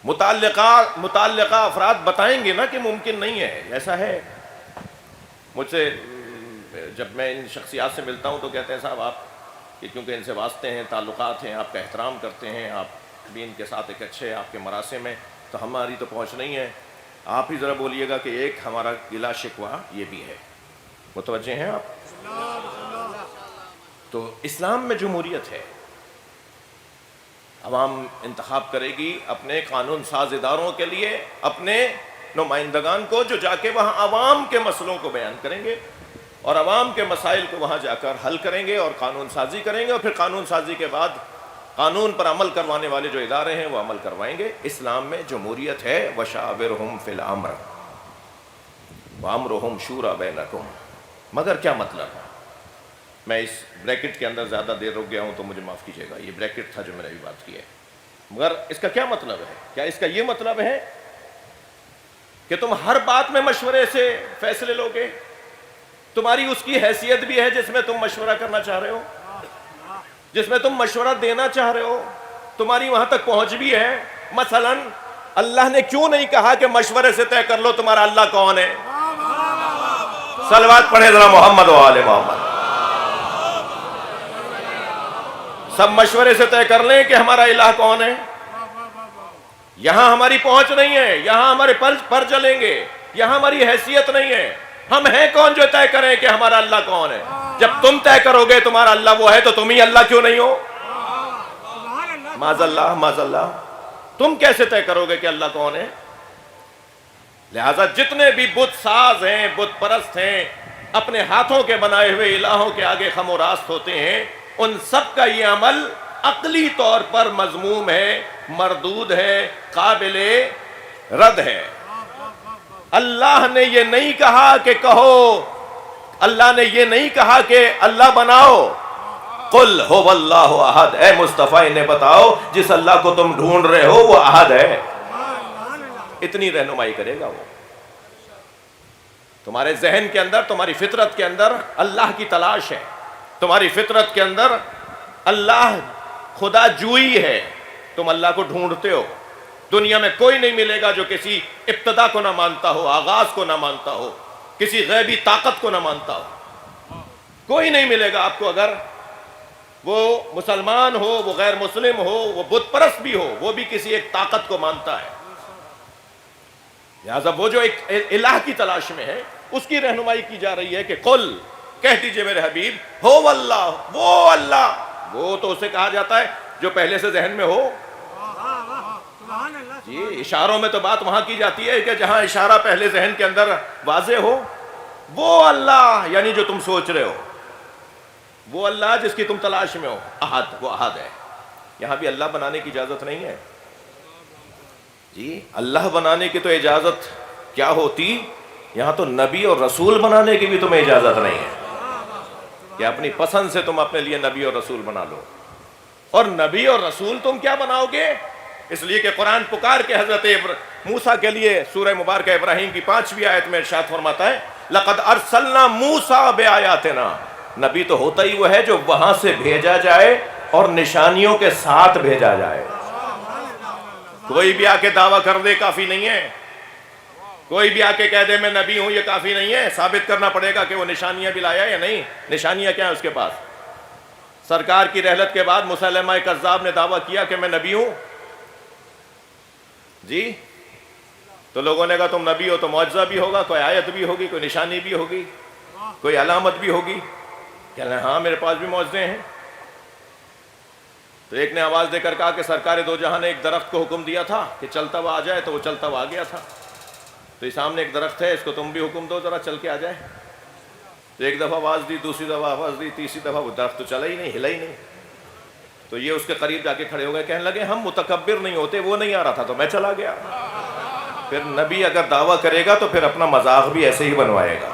متعلقہ افراد بتائیں گے نا کہ ممکن نہیں ہے. ایسا ہے. مجھ سے جب میں ان شخصیات سے ملتا ہوں تو کہتے ہیں صاحب آپ کہ کیونکہ ان سے واسطے ہیں، تعلقات ہیں، آپ کا احترام کرتے ہیں، آپ بھی ان کے ساتھ ایک اچھے آپ کے مراسم ہیں، تو ہماری تو پہنچ نہیں ہے، آپ ہی ذرا بولیے گا کہ ایک ہمارا گلہ شکوہ یہ بھی ہے. متوجہ ہیں آپ؟ تو اسلام میں جمہوریت ہے. عوام انتخاب کرے گی اپنے قانون ساز اداروں کے لیے اپنے نمائندگان کو، جو جا کے وہاں عوام کے مسئلوں کو بیان کریں گے اور عوام کے مسائل کو وہاں جا کر حل کریں گے اور قانون سازی کریں گے، اور پھر قانون سازی کے بعد قانون پر عمل کروانے والے جو ادارے ہیں وہ عمل کروائیں گے. اسلام میں جمہوریت ہے. وَشَاوِرْهُمْ فِي الْأَمْرِ وَأَمْرُهُمْ شُورَى بَيْنَكُمْ. مگر کیا مطلب ہے؟ میں اس بریکٹ کے اندر زیادہ دیر رک گیا ہوں تو مجھے معاف کیجیے گا، یہ بریکٹ تھا جو میں نے ابھی بات کی ہے. مگر اس کا کیا مطلب ہے؟ کیا اس کا یہ مطلب ہے کہ تم ہر بات میں مشورے سے فیصلے لوگے؟ تمہاری اس کی حیثیت بھی ہے جس میں تم مشورہ کرنا چاہ رہے ہو، جس میں تم مشورہ دینا چاہ رہے ہو، تمہاری وہاں تک پہنچ بھی ہے. مثلا اللہ نے کیوں نہیں کہا کہ مشورے سے طے کر لو تمہارا اللہ کون ہے؟ صلوات پڑھے ذرا محمد و آل محمد. سب مشورے سے طے کر لیں کہ ہمارا الہ کون ہے. یہاں ہماری پہنچ نہیں ہے، یہاں ہمارے پر چلیں گے، یہاں ہماری حیثیت نہیں ہے. ہم ہیں کون جو طے کریں کہ ہمارا اللہ کون ہے؟ جب تم طے کرو گے تمہارا اللہ وہ ہے تو تم ہی اللہ کیوں نہیں ہو؟ معاذ اللہ. تم کیسے طے کرو گے کہ اللہ کون ہے؟ لہذا جتنے بھی بت ساز ہیں، بت پرست ہیں، اپنے ہاتھوں کے بنائے ہوئے الہوں کے آگے خم و راست ہوتے ہیں، ان سب کا یہ عمل عقلی طور پر مذموم ہے، مردود ہے، قابل رد ہے۔ اللہ نے یہ نہیں کہا کہ کہو، اللہ نے یہ نہیں کہا کہ اللہ بناؤ۔ قل هو اللہ احد، اے مصطفیٰ انہیں بتاؤ جس اللہ کو تم ڈھونڈ رہے ہو وہ احد ہے۔ اتنی رہنمائی کرے گا وہ۔ تمہارے ذہن کے اندر، تمہاری فطرت کے اندر اللہ کی تلاش ہے، تمہاری فطرت کے اندر اللہ خدا جوئی ہے، تم اللہ کو ڈھونڈتے ہو۔ دنیا میں کوئی نہیں ملے گا جو کسی ابتدا کو نہ مانتا ہو، آغاز کو نہ مانتا ہو، کسی غیبی طاقت کو نہ مانتا ہو۔ کوئی نہیں ملے گا آپ کو، اگر وہ مسلمان ہو، وہ غیر مسلم ہو، وہ بت پرست بھی ہو، وہ بھی کسی ایک طاقت کو مانتا ہے۔ لہٰذا وہ جو ایک الہ کی تلاش میں ہے، اس کی رہنمائی کی جا رہی ہے کہ قل، کہہ دیجئے میرے حبیب، ہو اللہ، وہ اللہ، وہ تو اسے کہا جاتا ہے جو پہلے سے ذہن میں ہو۔ جی اشاروں میں تو بات وہاں کی جاتی ہے کہ جہاں اشارہ پہلے ذہن کے اندر واضح ہو۔ وہ اللہ یعنی جو تم سوچ رہے ہو، وہ اللہ جس کی تم تلاش میں ہو، احد، وہ احد ہے۔ یہاں بھی اللہ بنانے کی اجازت نہیں ہے جی، اللہ بنانے کی تو اجازت کیا ہوتی، یہاں تو نبی اور رسول بنانے کی بھی تمہیں اجازت نہیں ہے کہ اپنی پسند سے تم اپنے لیے نبی اور رسول بنا لو۔ اور نبی اور رسول تم کیا بناؤ گے؟ اس لیے کہ قرآن پکار کے حضرت موسیٰ کے لیے سورہ مبارکہ ابراہیم کی 5ویں آیت میں ارشاد فرماتا ہے لَقَدْ أَرْسَلْنَا مُوسَىٰ بِآيَاتِنَا، نبی تو ہوتا ہی وہ ہے جو وہاں سے بھیجا جائے اور نشانیوں کے ساتھ بھیجا جائے۔ کوئی بھی آ کے دعویٰ کر دے کافی نہیں ہے، کوئی بھی آ کے کہہ دے میں نبی ہوں یہ کافی نہیں ہے، ثابت کرنا پڑے گا کہ وہ نشانیاں بھی لایا یا نہیں۔ نشانیاں کیا ہیں اس کے پاس؟ سرکار کی رحلت کے بعد مسلمہ کذاب نے دعویٰ کیا کہ میں نبی ہوں جی، تو لوگوں نے کہا تم نبی ہو تو معجزہ بھی ہوگا، کوئی آیت بھی ہوگی، کوئی نشانی بھی ہوگی، کوئی علامت بھی ہوگی۔ کہنے ہاں میرے پاس بھی معجزے ہیں۔ تو ایک نے آواز دے کر کہا کہ سرکار دو جہاں نے ایک درخت کو حکم دیا تھا کہ چلتا ہوا آ جائے، تو وہ چلتا ہوا آ گیا تھا، تو یہ سامنے ایک درخت ہے، اس کو تم بھی حکم دو ذرا چل کے آ جائے۔ تو ایک دفعہ آواز دی، دوسری دفعہ آواز دی، تیسری دفعہ، وہ درخت تو چلا ہی نہیں، ہلا ہی نہیں۔ تو یہ اس کے قریب جا کے کھڑے ہو گئے، کہنے لگے ہم متکبر نہیں ہوتے، وہ نہیں آ رہا تھا تو میں چلا گیا۔ پھر نبی اگر دعویٰ کرے گا تو پھر اپنا مذاق بھی ایسے ہی بنوائے گا۔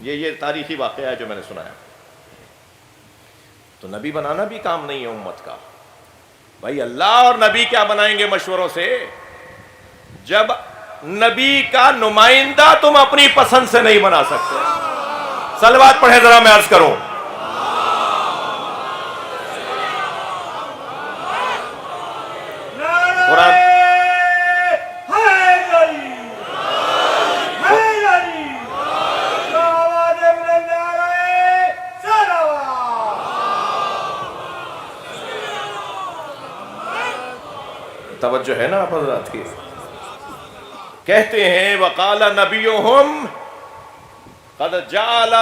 یہ تاریخی واقعہ ہے جو میں نے سنایا۔ تو نبی بنانا بھی کام نہیں ہے امت کا۔ بھائی اللہ اور نبی کیا بنائیں گے مشوروں سے، جب نبی کا نمائندہ تم اپنی پسند سے نہیں بنا سکتے۔ صلوات پڑھیں ذرا، میں عرض کروں۔ قرآن توجہ ہے نا آپ حضرات کی؟ کہتے ہیں وقال نبیہم قد جعل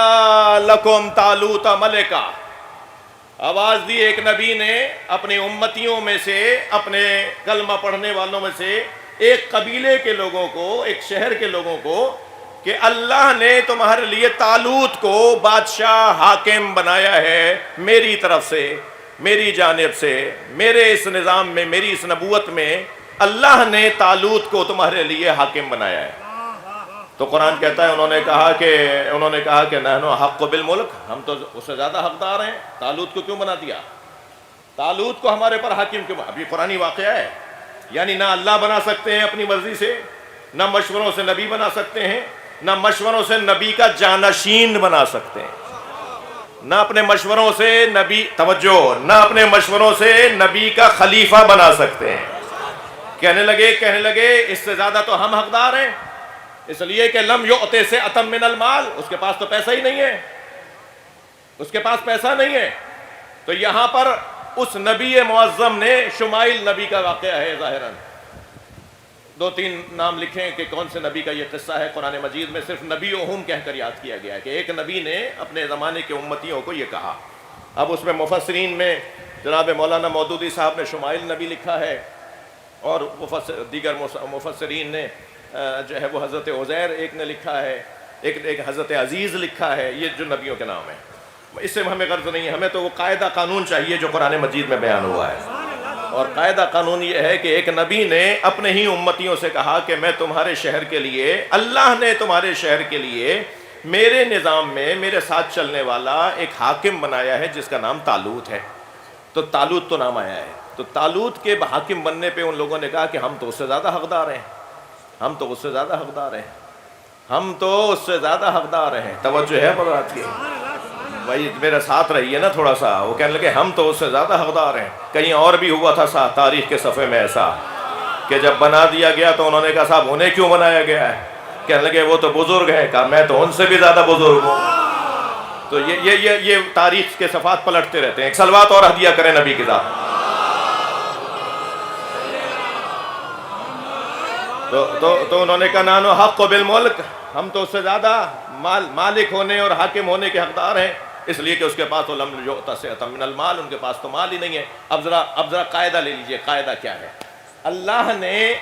لکم طالوت ملکا، آواز دی ایک نبی نے اپنی امتیوں میں سے، اپنے کلمہ پڑھنے والوں میں سے ایک قبیلے کے لوگوں کو، ایک شہر کے لوگوں کو، کہ اللہ نے تمہارے لیے طالوت کو بادشاہ حاکم بنایا ہے میری طرف سے، میری جانب سے، میرے اس نظام میں، میری اس نبوت میں اللہ نے طالوت کو تمہارے لیے حاکم بنایا ہے۔ تو قرآن کہتا ہے انہوں نے کہا کہ نحن حق بالملک، ہم تو اس سے زیادہ حقدار ہیں، طالوت کو کیوں بنا دیا؟ طالوت کو ہمارے پر حاکم کیوں؟ ابھی قرآنی واقعہ ہے، یعنی نہ اللہ بنا سکتے ہیں اپنی مرضی سے، نہ مشوروں سے نبی بنا سکتے ہیں، نہ مشوروں سے نبی کا جانشین بنا سکتے ہیں، نہ اپنے مشوروں سے نبی، توجہ، نہ اپنے مشوروں سے نبی کا خلیفہ بنا سکتے ہیں۔ کہنے لگے اس سے زیادہ تو ہم حقدار ہیں، اس لیے کہ لم یؤتے سے اتم من المال، اس کے پاس تو پیسہ ہی نہیں ہے، اس کے پاس پیسہ نہیں ہے۔ تو یہاں پر اس نبی معظم نے، شمائل نبی کا واقعہ ہے ظاہراً، 2-3 نام لکھیں کہ کون سے نبی کا یہ قصہ ہے، قرآن مجید میں صرف نبیہم کہہ کر یاد کیا گیا ہے کہ ایک نبی نے اپنے زمانے کے امتیوں کو یہ کہا۔ اب اس میں مفسرین میں جناب مولانا مودودی صاحب نے شمائل نبی لکھا ہے، اور دیگر مفسرین نے جو ہے وہ حضرت عزیر ایک نے لکھا ہے، ایک حضرت عزیز لکھا ہے، یہ جو نبیوں کے نام ہیں۔ اس سے ہمیں غرض نہیں ہے، ہمیں تو وہ قاعدہ قانون چاہیے جو قرآن مجید میں بیان ہوا ہے. اور قاعدہ قانون یہ ہے کہ ایک نبی نے اپنے ہی امتیوں سے کہا کہ میں تمہارے شہر کے لیے، اللہ نے تمہارے شہر کے لیے میرے نظام میں میرے ساتھ چلنے والا ایک حاکم بنایا ہے جس کا نام طالوت ہے. تو طالوت تو نام آیا ہے. تو طالوت کے حاکم بننے پہ ان لوگوں نے کہا کہ ہم تو اس سے زیادہ حقدار ہیں، ہم تو اس سے زیادہ حقدار ہیں، ہم تو اس سے زیادہ حقدار ہیں. توجہ ہے بات کی بھائی، میرے ساتھ رہیے نا تھوڑا سا. وہ کہنے لگے ہم تو اس سے زیادہ حقدار ہیں. کہیں اور بھی ہوا تھا تاریخ کے صفحے میں ایسا کہ جب بنا دیا گیا تو انہوں نے کہا صاحب انہیں کیوں بنایا گیا ہے؟ کہنے لگے وہ تو بزرگ ہیں. کہا میں تو ان سے بھی زیادہ بزرگ ہوں. تو یہ تاریخ کے صفحات پلٹتے رہتے ہیں. ایک صلوات اور ہدیہ کریں نبی کے ذات. تو انہوں نے کہا نانو حق بالملک، ہم تو اس سے زیادہ مالک ہونے اور حاکم ہونے کے حقدار ہیں، اس لیے کہ اس کے پاس تو لم یؤت سعۃ من المال، ان کے پاس تو مال ہی نہیں ہے. اب ذرا قاعدہ لے لیجئے. قاعدہ کیا ہے؟ اللہ نے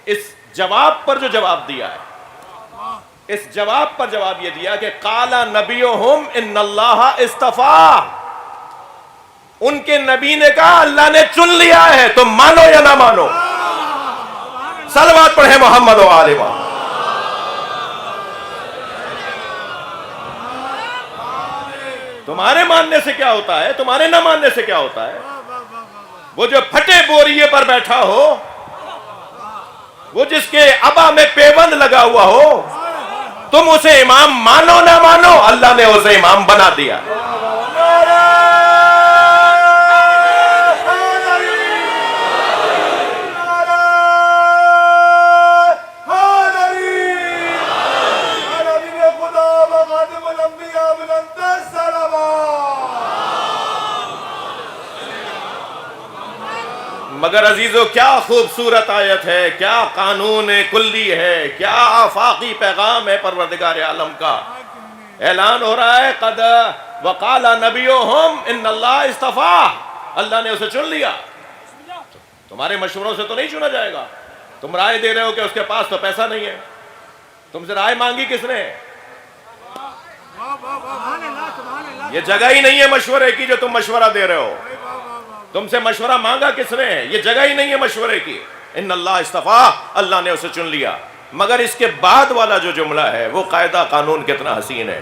اس جواب پر جو جواب دیا ہے، اس جواب پر جواب یہ دیا کہ قال نبیہم ان اللہ اصطفیٰ. ان کے نبی نے کہا اللہ نے چن لیا ہے، تم مانو یا نہ مانو. صلوات پڑھیں محمد و آل محمد. تمہارے ماننے سے کیا ہوتا ہے، تمہارے نہ ماننے سے کیا ہوتا ہے؟ وہ جو پھٹے بوریے پر بیٹھا ہو، وہ جس کے ابا میں پیوند لگا ہوا ہو، تم اسے امام مانو نہ مانو، اللہ نے اسے امام بنا دیا. مگر عزیزو کیا خوبصورت آیت ہے، کیا قانون کلی ہے، کیا آفاقی پیغام ہے پروردگار عالم کا. اعلان ہو رہا ہے قد وقال نبیہم ان اللہ اصطفیٰ، اللہ نے اسے چن لیا. تمہارے مشوروں سے تو نہیں چنا جائے گا. تم رائے دے رہے ہو کہ اس کے پاس تو پیسہ نہیں ہے. تم سے رائے مانگی کس نے؟ یہ جگہ ہی نہیں ہے مشورے کی جو تم مشورہ دے رہے ہو. تم سے مشورہ مانگا کس نے؟ یہ جگہ ہی نہیں ہے مشورے کی. ان اللہ اصطفیٰ، اللہ نے اسے چن لیا. مگر اس کے بعد والا جو جملہ ہے وہ قاعدہ قانون کتنا حسین ہے.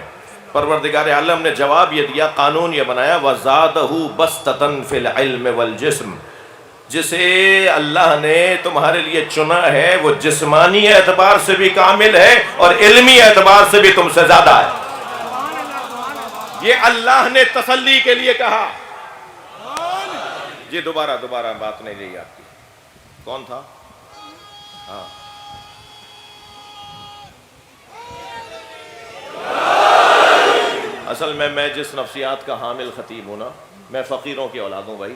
پروردگار عالم نے جواب یہ دیا، قانون یہ بنایا وَزَادَهُ بَسْطَةً فِي الْعِلْمِ وَالْجِسْمِ. جسے اللہ نے تمہارے لیے چنا ہے وہ جسمانی اعتبار سے بھی کامل ہے اور علمی اعتبار سے بھی تم سے زیادہ ہے. یہ اللہ نے تسلی کے لیے کہا. جی دوبارہ بات نہیں رہی آپ کی. کون تھا؟ ہاں اصل میں جس نفسیات کا حامل خطیب ہوں نا، میں فقیروں کی اولاد ہوں بھائی.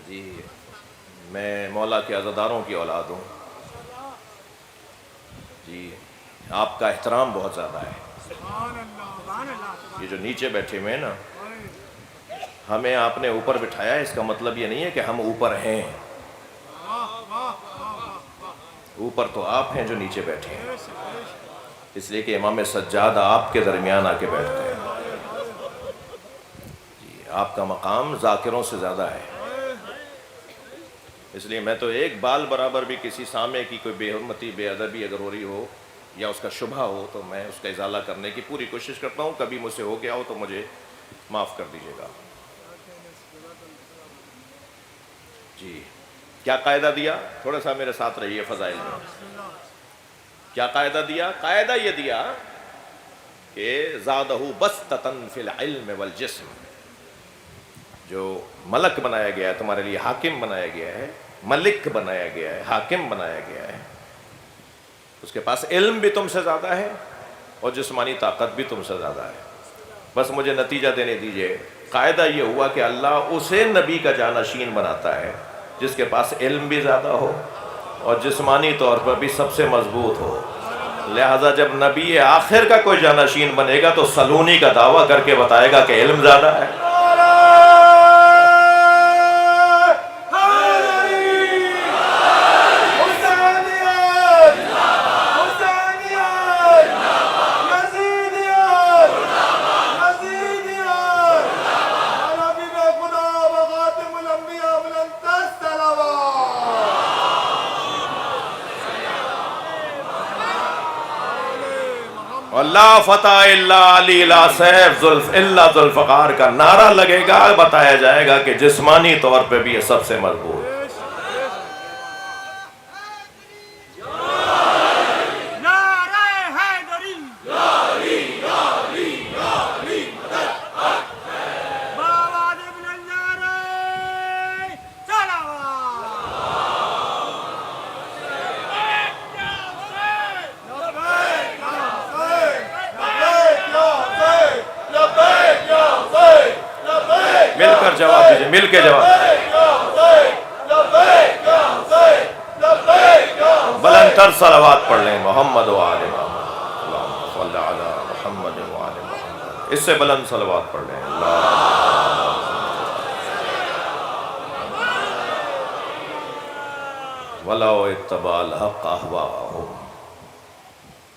جی میں مولا کے عزاداروں کی اولاد ہوں. جی آپ کا احترام بہت زیادہ ہے. یہ جو نیچے بیٹھے ہوئے ہیں نا، ہمیں آپ نے اوپر بٹھایا ہے، اس کا مطلب یہ نہیں ہے کہ ہم اوپر ہیں. اوپر تو آپ ہیں جو نیچے بیٹھے ہیں، اس لیے کہ امام سجاد آپ کے درمیان آ کے بیٹھتے ہیں. جی آپ کا مقام ذاکروں سے زیادہ ہے. اس لیے میں تو ایک بال برابر بھی کسی سامع کی کوئی بے حرمتی بے ادبی اگر ہو رہی ہو یا اس کا شبہ ہو تو میں اس کا ازالہ کرنے کی پوری کوشش کرتا ہوں. کبھی مجھ سے ہو گیا ہو تو مجھے معاف کر دیجیے گا. جی کیا قاعدہ دیا؟ تھوڑا سا میرے ساتھ رہیے فضائل میں. کیا قاعدہ دیا؟ قاعدہ یہ دیا کہ زادہ بسطۃ فی العلم والجسم. جو ملک بنایا گیا ہے تمہارے لیے، حاکم بنایا گیا ہے، ملک بنایا گیا ہے، حاکم بنایا گیا ہے، اس کے پاس علم بھی تم سے زیادہ ہے اور جسمانی طاقت بھی تم سے زیادہ ہے. بس مجھے نتیجہ دینے دیجئے. قاعدہ یہ ہوا کہ اللہ اسے نبی کا جانشین بناتا ہے جس کے پاس علم بھی زیادہ ہو اور جسمانی طور پر بھی سب سے مضبوط ہو. لہذا جب نبی آخر کا کوئی جانشین بنے گا تو سلونی کا دعویٰ کر کے بتائے گا کہ علم زیادہ ہے. اور لا فتح الا علی لا سیف ذوالف الا ذوالفقار کا نعرہ لگے گا، بتایا جائے گا کہ جسمانی طور پہ بھی یہ سب سے مضبوط۔ مل کر جواب دیجئے، مل کے جواب۔ بلند تر صلوات پڑھ لیں، محمد و آل محمد، اللہم صلی علی محمد و آل محمد۔ اس سے بلند صلوات پڑھ لیں، وَلَوْ اتَّبَعَ الْحَقَّ أَهْوَاءَهُمْ۔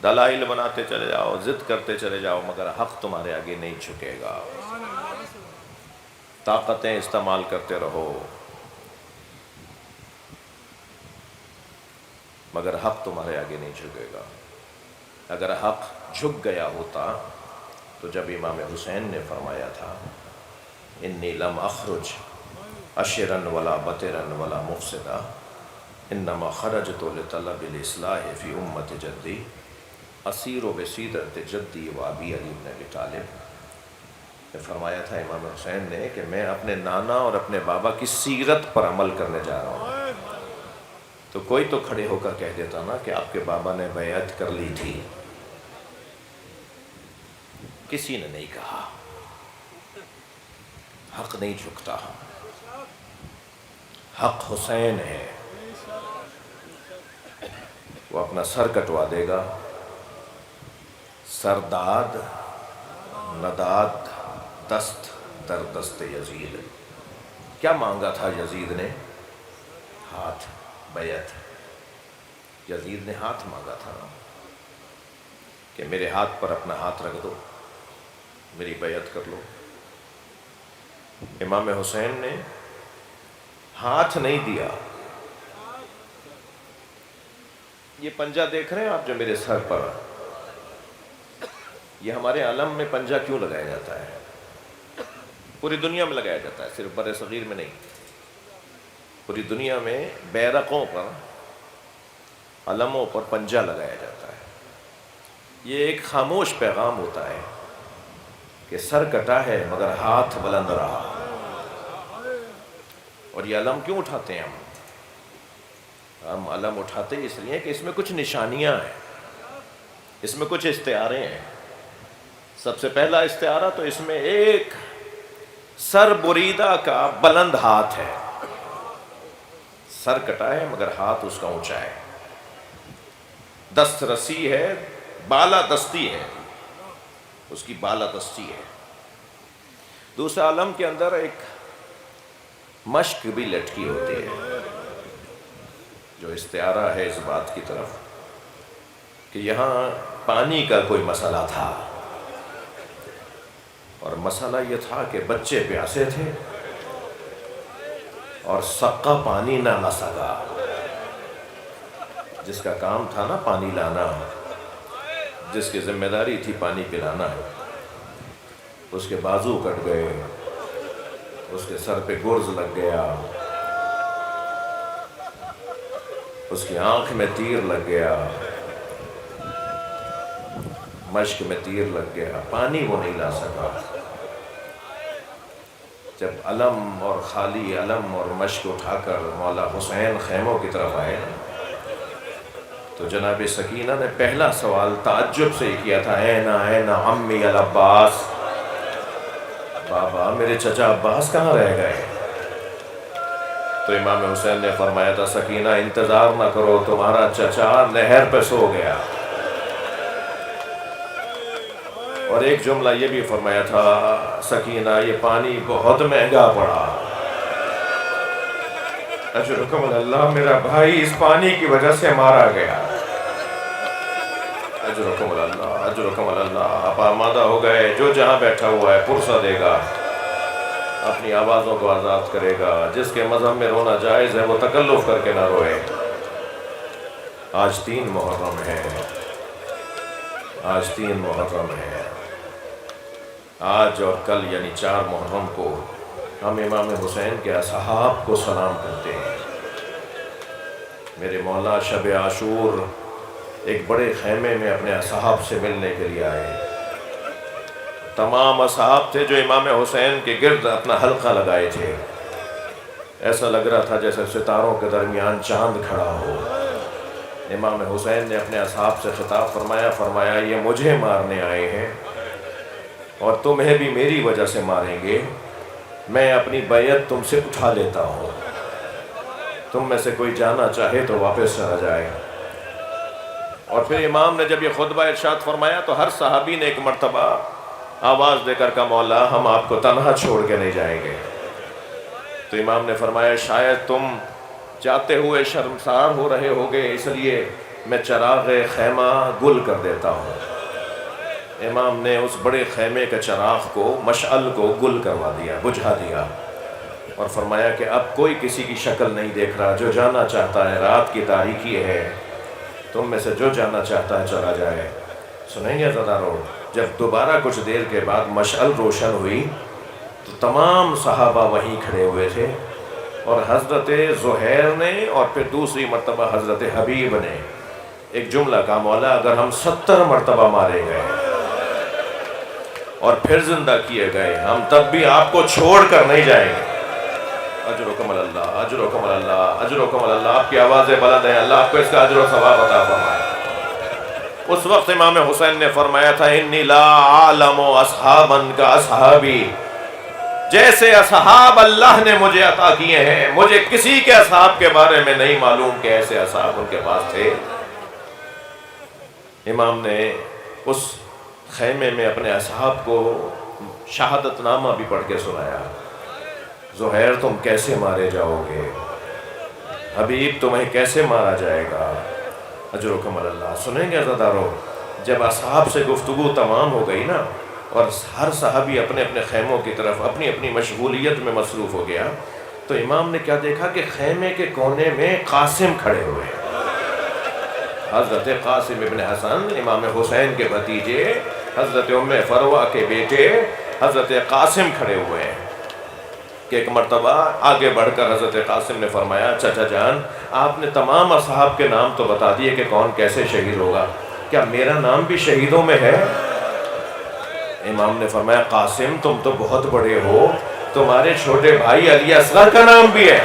دلائل بناتے چلے جاؤ، ضد کرتے چلے جاؤ، مگر حق تمہارے آگے نہیں جھکے گا۔ طاقتیں استعمال کرتے رہو مگر حق تمہارے آگے نہیں جھکے گا۔ اگر حق جھک گیا ہوتا تو جب امام حسین نے فرمایا تھا انی لم اخرج اشرا ولا بطرا ولا مفسدا انما خرجت لطلب الاصلاح فی امت جدی اسیر بسیرت جدی و ابی علی بن ابی طالب۔ فرمایا تھا امام حسین نے کہ میں اپنے نانا اور اپنے بابا کی سیرت پر عمل کرنے جا رہا ہوں، تو کوئی تو کھڑے ہو کر کہہ دیتا نا کہ آپ کے بابا نے بیعت کر لی تھی۔ کسی نے نہیں کہا، حق نہیں جھکتا، حق حسین ہے، وہ اپنا سر کٹوا دے گا۔ سرداد نداد دست در دست یزید۔ کیا مانگا تھا یزید نے؟ ہاتھ، بیعت۔ یزید نے ہاتھ مانگا تھا نا کہ میرے ہاتھ پر اپنا ہاتھ رکھ دو، میری بیعت کر لو۔ امام حسین نے ہاتھ نہیں دیا۔ یہ پنجہ دیکھ رہے ہیں آپ جو میرے سر پر، یہ ہمارے علم میں پنجہ کیوں لگایا جاتا ہے؟ پوری دنیا میں لگایا جاتا ہے، صرف بر صغیر میں نہیں، پوری دنیا میں بیرقوں پر، علموں پر پنجہ لگایا جاتا ہے۔ یہ ایک خاموش پیغام ہوتا ہے کہ سر کٹا ہے مگر ہاتھ بلند رہا۔ اور یہ علم کیوں اٹھاتے ہیں ہم علم اٹھاتے اس لیے کہ اس میں کچھ نشانیاں ہیں، اس میں کچھ استعارے ہیں۔ سب سے پہلا استعارہ تو اس میں ایک سر بریدہ کا بلند ہاتھ ہے، سر کٹا ہے مگر ہاتھ اس کا اونچا ہے، دست رسی ہے، بالا دستی ہے، اس کی بالا دستی ہے۔ دوسرا علم کے اندر ایک مشک بھی لٹکی ہوتی ہے، جو استعارہ ہے اس بات کی طرف کہ یہاں پانی کا کوئی مسئلہ تھا، اور مسئلہ یہ تھا کہ بچے پیاسے تھے اور سقا پانی نہ لا سکا۔ جس کا کام تھا نا پانی لانا، جس کی ذمہ داری تھی پانی پلانا، اس کے بازو کٹ گئے، اس کے سر پہ گرز لگ گیا، اس کی آنکھ میں تیر لگ گیا، مشک میں تیر لگ گیا، پانی وہ نہیں لا سکا۔ جب علم اور خالی علم اور مشک اٹھا کر مولا حسین خیموں کی طرف آئے تو جناب سکینہ نے پہلا سوال تعجب سے کیا تھا، این عمی العباس، بابا میرے چچا عباس کہاں رہ گئے؟ تو امام حسین نے فرمایا تھا سکینہ انتظار نہ کرو، تمہارا چچا نہر پہ سو گیا۔ اور ایک جملہ یہ بھی فرمایا تھا سکینہ یہ پانی بہت مہنگا پڑا، اجرکم اللہ، میرا بھائی اس پانی کی وجہ سے مارا گیا، اجرکم اللہ، اجرکم اللہ۔ آپ آمادہ ہو گئے، جو جہاں بیٹھا ہوا ہے پرسہ دے گا، اپنی آوازوں کو آزاد کرے گا۔ جس کے مذہب میں رونا جائز ہے وہ تکلف کر کے نہ روئے۔ آج 3 محرم ہے، آج 3 محرم ہے، آج اور کل یعنی 4 محرم کو ہم امام حسین کے اصحاب کو سلام کرتے ہیں۔ میرے مولا شب عاشور ایک بڑے خیمے میں اپنے اصحاب سے ملنے کے لیے آئے۔ تمام اصحاب تھے جو امام حسین کے گرد اپنا حلقہ لگائے تھے، ایسا لگ رہا تھا جیسے ستاروں کے درمیان چاند کھڑا ہو۔ امام حسین نے اپنے اصحاب سے خطاب فرمایا یہ مجھے مارنے آئے ہیں اور تمہیں بھی میری وجہ سے ماریں گے، میں اپنی بیعت تم سے اٹھا لیتا ہوں، تم میں سے کوئی جانا چاہے تو واپس چلا جائے۔ اور پھر امام نے جب یہ خطبہ ارشاد فرمایا تو ہر صحابی نے ایک مرتبہ آواز دے کر کہا مولا ہم آپ کو تنہا چھوڑ کے نہیں جائیں گے۔ تو امام نے فرمایا شاید تم جاتے ہوئے شرمسار ہو رہے ہوگے، اس لیے میں چراغ خیمہ گل کر دیتا ہوں۔ امام نے اس بڑے خیمے کے چراغ کو، مشعل کو گل کروا دیا، بجھا دیا، اور فرمایا کہ اب کوئی کسی کی شکل نہیں دیکھ رہا، جو جانا چاہتا ہے، رات کی تاریکی ہے، تم میں سے جو جانا چاہتا ہے چلا جائے۔ سنیں گے عزادارو، جب دوبارہ کچھ دیر کے بعد مشعل روشن ہوئی تو تمام صحابہ وہیں کھڑے ہوئے تھے، اور حضرت زہیر نے اور پھر دوسری مرتبہ حضرت حبیب نے ایک جملہ کہا مولا اگر ہم 70 مرتبہ مارے گئے اور پھر زندہ کیے گئے ہم تب بھی آپ کو چھوڑ کر نہیں جائیں گے۔ اجرکم اللہ، اجرکم اللہ، اجرکم اللہ۔ آپ کی آوازیں بلند ہیں، اللہ آپ کو اس کا اجر و ثواب عطا فرمائے۔ اس وقت امام حسین نے فرمایا تھا انی لا عالم اصحابا کا اصحابی، جیسے اصحاب اللہ نے مجھے عطا کیے ہیں مجھے کسی کے اصحاب کے بارے میں نہیں معلوم کہ ایسے اصحاب ان کے پاس تھے۔ امام نے اس خیمے میں اپنے اصحاب کو شہادت نامہ بھی پڑھ کے سنایا۔ زہیر تم کیسے مارے جاؤ گے، حبیب تمہیں کیسے مارا جائے گا، اجرکم اللہ۔ سنیں گے عزادارو، جب اصحاب سے گفتگو تمام ہو گئی نا اور ہر صحابی اپنے اپنے خیموں کی طرف اپنی اپنی مشغولیت میں مصروف ہو گیا تو امام نے کیا دیکھا کہ خیمے کے کونے میں قاسم کھڑے ہوئے ہیں۔ حضرت قاسم ابن حسن امام حسین کے بھتیجے، حضرت ام فروہ کے بیٹے حضرت قاسم کھڑے ہوئے ہیں کہ ایک مرتبہ آگے بڑھ کر حضرت قاسم نے فرمایا چچا جان آپ نے تمام اصحاب کے نام تو بتا دیے کہ کون کیسے شہید ہوگا، کیا میرا نام بھی شہیدوں میں ہے؟ امام نے فرمایا قاسم تم تو بہت بڑے ہو، تمہارے چھوٹے بھائی علی اصغر کا نام بھی ہے۔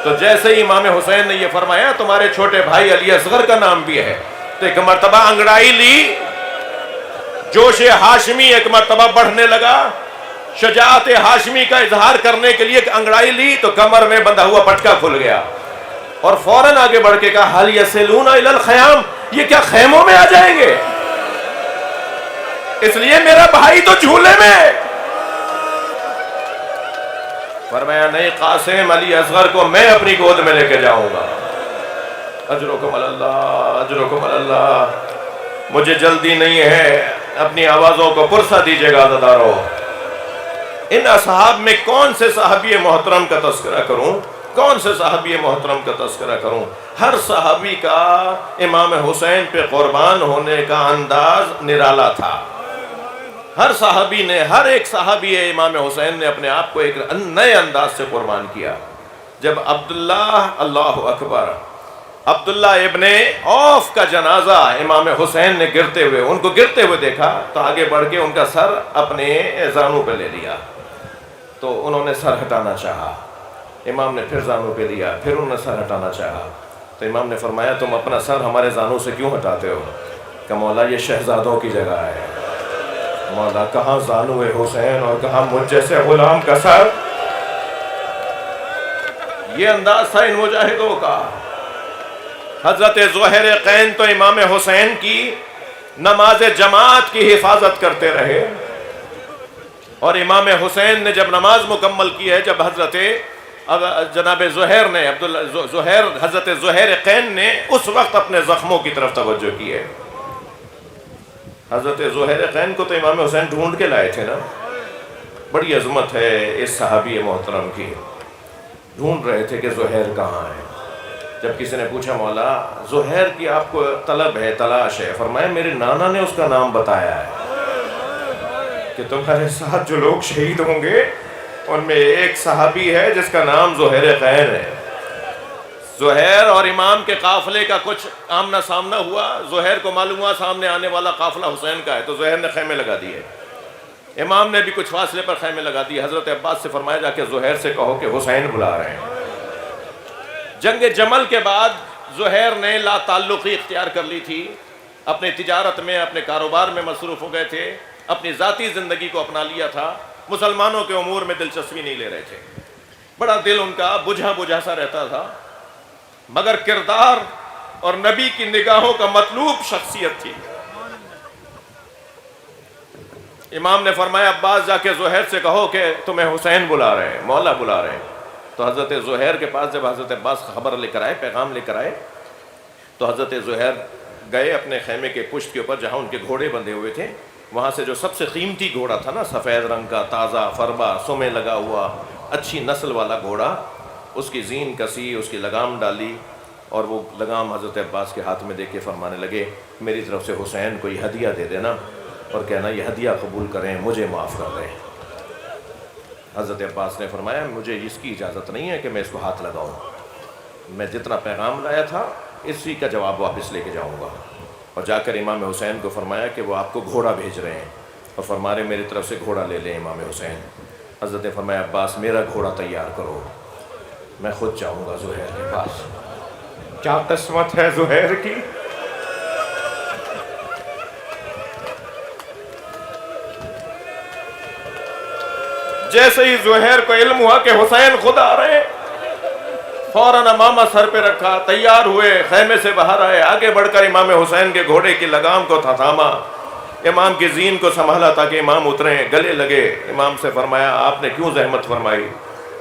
تو جیسے ہی امام حسین نے یہ فرمایا تمہارے چھوٹے بھائی علی اصغر کا نام بھی ہے، تو ایک مرتبہ انگڑائی لی، جوش ہاشمی ایک مرتبہ بڑھنے لگا، شجاعت ہاشمی کا اظہار کرنے کے لیے ایک انگڑائی لی تو کمر میں بندھا ہوا پٹکا کھل گیا، اور فوراً آگے بڑھ کے کہا هل يصلون الى الخیام، یہ کیا خیموں میں آ جائیں گے؟ اس لیے میرا بھائی تو جھولے میں۔ فرمایا نہیں قاسم علی اصغر کو میں اپنی گود میں لے کے جاؤں گا۔ اجرکم اللہ، اجرکم اللہ۔ مجھے جلدی نہیں ہے، اپنی آوازوں کو پرسہ دیجیے گا عزادارو۔ ان اصحاب میں کون سے صحابی محترم کا تذکرہ کروں، کون سے صحابی محترم کا تذکرہ کروں؟ ہر صحابی کا امام حسین پہ قربان ہونے کا انداز نرالا تھا۔ ہر صحابی نے، ہر ایک صحابی امام حسین نے اپنے آپ کو ایک نئے انداز سے قربان کیا۔ جب عبداللہ، اللہ اکبر، عبداللہ ابن عوف کا جنازہ امام حسین نے گرتے ہوئے، ان کو گرتے ہوئے دیکھا تو آگے بڑھ کے ان کا سر اپنے زانوں پہ لے لیا، تو انہوں نے سر ہٹانا چاہا، امام نے پھر زانوں پہ لیا، پھر انہوں نے سر ہٹانا چاہا، تو امام نے فرمایا تم اپنا سر ہمارے زانوں سے کیوں ہٹاتے ہو؟ کہ مولا یہ شہزادوں کی جگہ ہے، مولا کہاں زانو حسین اور کہاں مجھ جیسے غلام کا سر۔ یہ انداز تھا ان مجاہدوں کا۔ حضرت زہیر قین تو امام حسین کی نماز جماعت کی حفاظت کرتے رہے، اور امام حسین نے جب نماز مکمل کی ہے، جب حضرت جناب زہیر نے حضرت زہیر قین نے اس وقت اپنے زخموں کی طرف توجہ کی ہے۔ حضرت زہیر قین کو تو امام حسین ڈھونڈ کے لائے تھے نا، بڑی عظمت ہے اس صحابی محترم کی، ڈھونڈ رہے تھے کہ زہیر کہاں ہے۔ جب کسی نے پوچھا مولا زہیر کی آپ کو طلب ہے، تلاش ہے، فرمایا میرے نانا نے اس کا نام بتایا ہے کہ تمہارے ساتھ جو لوگ شہید ہوں گے ان میں ایک صحابی ہے جس کا نام زہیر خیر ہے۔ زہیر اور امام کے قافلے کا کچھ آمنا سامنا ہوا، زہیر کو معلوم ہوا سامنے آنے والا قافلہ حسین کا ہے، تو زہیر نے خیمے لگا دیے، امام نے بھی کچھ فاصلے پر خیمے لگا دیے۔ حضرت عباس سے فرمایا جا کے زہیر سے کہو کہ حسین بلا رہے ہیں۔ جنگ جمل کے بعد زہیر نے لا تعلقی اختیار کر لی تھی، اپنے تجارت میں اپنے کاروبار میں مصروف ہو گئے تھے، اپنی ذاتی زندگی کو اپنا لیا تھا، مسلمانوں کے امور میں دلچسپی نہیں لے رہے تھے، بڑا دل ان کا بجھا بجھا سا رہتا تھا، مگر کردار اور نبی کی نگاہوں کا مطلوب شخصیت تھی۔ امام نے فرمایا عباس جا کے زہیر سے کہو کہ تمہیں حسین بلا رہے ہیں، مولا بلا رہے ہیں۔ تو حضرت زہیر کے پاس جب حضرت عباس خبر لے کر آئے، پیغام لے کر آئے، تو حضرت زہیر گئے اپنے خیمے کے پشت کے اوپر جہاں ان کے گھوڑے بندھے ہوئے تھے، وہاں سے جو سب سے قیمتی گھوڑا تھا نا، سفید رنگ کا، تازہ فربا، سمے لگا ہوا، اچھی نسل والا گھوڑا، اس کی زین کسی، اس کی لگام ڈالی، اور وہ لگام حضرت عباس کے ہاتھ میں دے کے فرمانے لگے میری طرف سے حسین کو یہ ہدیہ دے دینا اور کہنا یہ ہدیہ قبول کریں، مجھے معاف کر دیں۔ حضرت عباس نے فرمایا مجھے اس کی اجازت نہیں ہے کہ میں اس کو ہاتھ لگاؤں، میں جتنا پیغام لایا تھا اسی کا جواب واپس لے کے جاؤں گا۔ اور جا کر امام حسین کو فرمایا کہ وہ آپ کو گھوڑا بھیج رہے ہیں، اور فرما رہے میری طرف سے گھوڑا لے لیں امام حسین۔ حضرت نے فرمایا عباس میرا گھوڑا تیار کرو، میں خود جاؤں گا زہیر کے پاس۔ کیا قسمت ہے زہیر کی! جیسے ہی زہیر کو علم ہوا کہ حسین خود آ رہے ہیں، فوراً امامہ سر پہ رکھا، تیار ہوئے، خیمے سے باہر آئے، آگے بڑھ کر امام حسین کے گھوڑے کی لگام کو تھاما، امام کی زین کو سنبھالا تاکہ امام اتریں، گلے لگے۔ امام سے فرمایا آپ نے کیوں زحمت فرمائی؟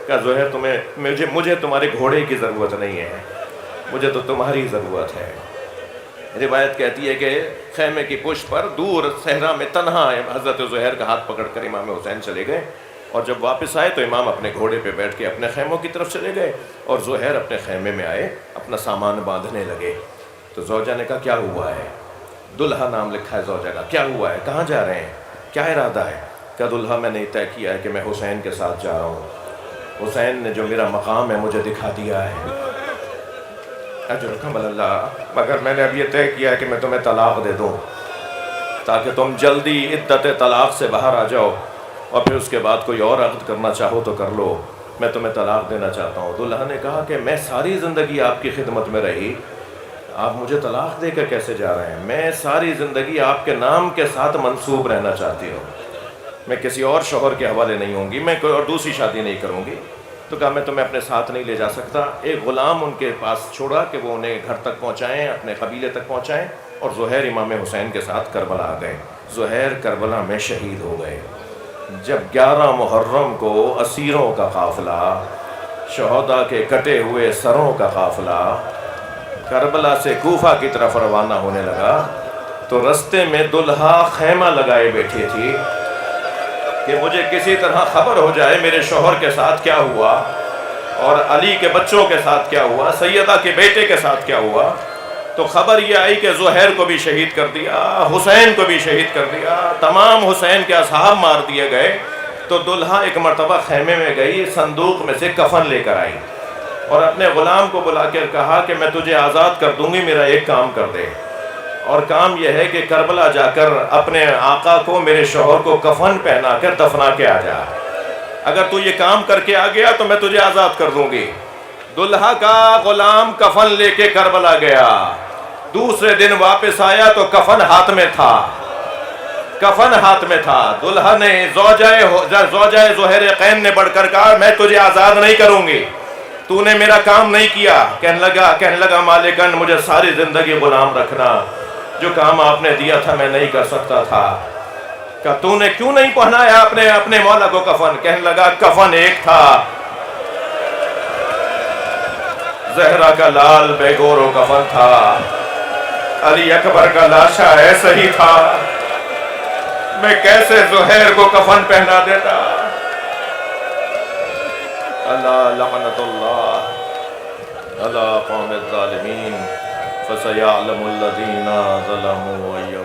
کہا زہیر مجھے تمہارے گھوڑے کی ضرورت نہیں ہے، مجھے تو تمہاری ضرورت ہے۔ روایت کہتی ہے کہ خیمے کی پشت پر دور صحرا میں تنہا حضرت زہیر کا ہاتھ پکڑ کر امام حسین چلے گئے، اور جب واپس آئے تو امام اپنے گھوڑے پہ بیٹھ کے اپنے خیموں کی طرف چلے گئے، اور زہیر اپنے خیمے میں آئے، اپنا سامان باندھنے لگے۔ تو زوجہ نے کہا کیا ہوا ہے؟ دلہا نام لکھا ہے زوجہ کا، کیا ہوا ہے، کہاں جا رہے ہیں، کیا ارادہ ہے؟ کہا دلہا میں نے طے کیا ہے کہ میں حسین کے ساتھ جا رہا ہوں، حسین نے جو میرا مقام ہے مجھے دکھا دیا ہے۔ اجرکم اللہ، مگر میں نے اب یہ طے کیا ہے کہ میں تمہیں طلاق دے دوں تاکہ تم جلدی عدت طلاق سے باہر آ جاؤ، اور پھر اس کے بعد کوئی اور عقد کرنا چاہو تو کر لو، میں تمہیں طلاق دینا چاہتا ہوں۔ دلہا نے کہا کہ میں ساری زندگی آپ کی خدمت میں رہی، آپ مجھے طلاق دے کر کیسے جا رہے ہیں؟ میں ساری زندگی آپ کے نام کے ساتھ منسوب رہنا چاہتی ہوں، میں کسی اور شوہر کے حوالے نہیں ہوں گی، میں کوئی اور دوسری شادی نہیں کروں گی۔ تو کہا میں تمہیں اپنے ساتھ نہیں لے جا سکتا۔ ایک غلام ان کے پاس چھوڑا کہ وہ انہیں گھر تک پہنچائیں، اپنے قبیلے تک پہنچائیں، اور زہیر امام حسین کے ساتھ کربلا آ گئے۔ زہیر کربلا میں شہید ہو گئے۔ جب 11 محرم کو اسیروں کا قافلہ، شہداء کے کٹے ہوئے سروں کا قافلہ کربلا سے کوفہ کی طرف روانہ ہونے لگا، تو رستے میں دلہا خیمہ لگائے بیٹھی تھی کہ مجھے کسی طرح خبر ہو جائے میرے شوہر کے ساتھ کیا ہوا، اور علی کے بچوں کے ساتھ کیا ہوا، سیدہ کے بیٹے کے ساتھ کیا ہوا۔ تو خبر یہ آئی کہ زہیر کو بھی شہید کر دیا، حسین کو بھی شہید کر دیا، تمام حسین کے اصحاب مار دیے گئے۔ تو دلہا ایک مرتبہ خیمے میں گئی، صندوق میں سے کفن لے کر آئی، اور اپنے غلام کو بلا کر کہا کہ میں تجھے آزاد کر دوں گی، میرا ایک کام کر دے، اور کام یہ ہے کہ کربلا جا کر اپنے آقا کو، میرے شوہر کو کفن پہنا کر دفنا کے آ جا، اگر تو یہ کام کر کے آ گیا تو میں تجھے آزاد کر دوں گی۔ دلہا کا غلام کفن لے کے کربلا گیا، دوسرے دن واپس آیا تو کفن ہاتھ میں تھا، کفن ہاتھ میں تھا۔ دلہا نے زوجہ زہیر قین نے بڑھ کر کہا میں تجھے آزاد نہیں کروں گی، تو نے میرا کام نہیں کیا۔ کہنے لگا مالکن مجھے ساری زندگی غلام رکھنا، جو کام آپ نے دیا تھا میں نہیں کر سکتا تھا۔ کہ تو نے کیوں نہیں پہنایا اپنے مولا کو کفن؟ کہنے لگا کفن ایک تھا، زہرا کا لال بے گور و کفن تھا، علی اکبر کا لاشا ایسا ہی تھا، میں کیسے زہیر کو کفن پہنا دیتا؟ اللہ لعنت اللہ علی قوم الظالمین فسیعلم الذین ظلموا أی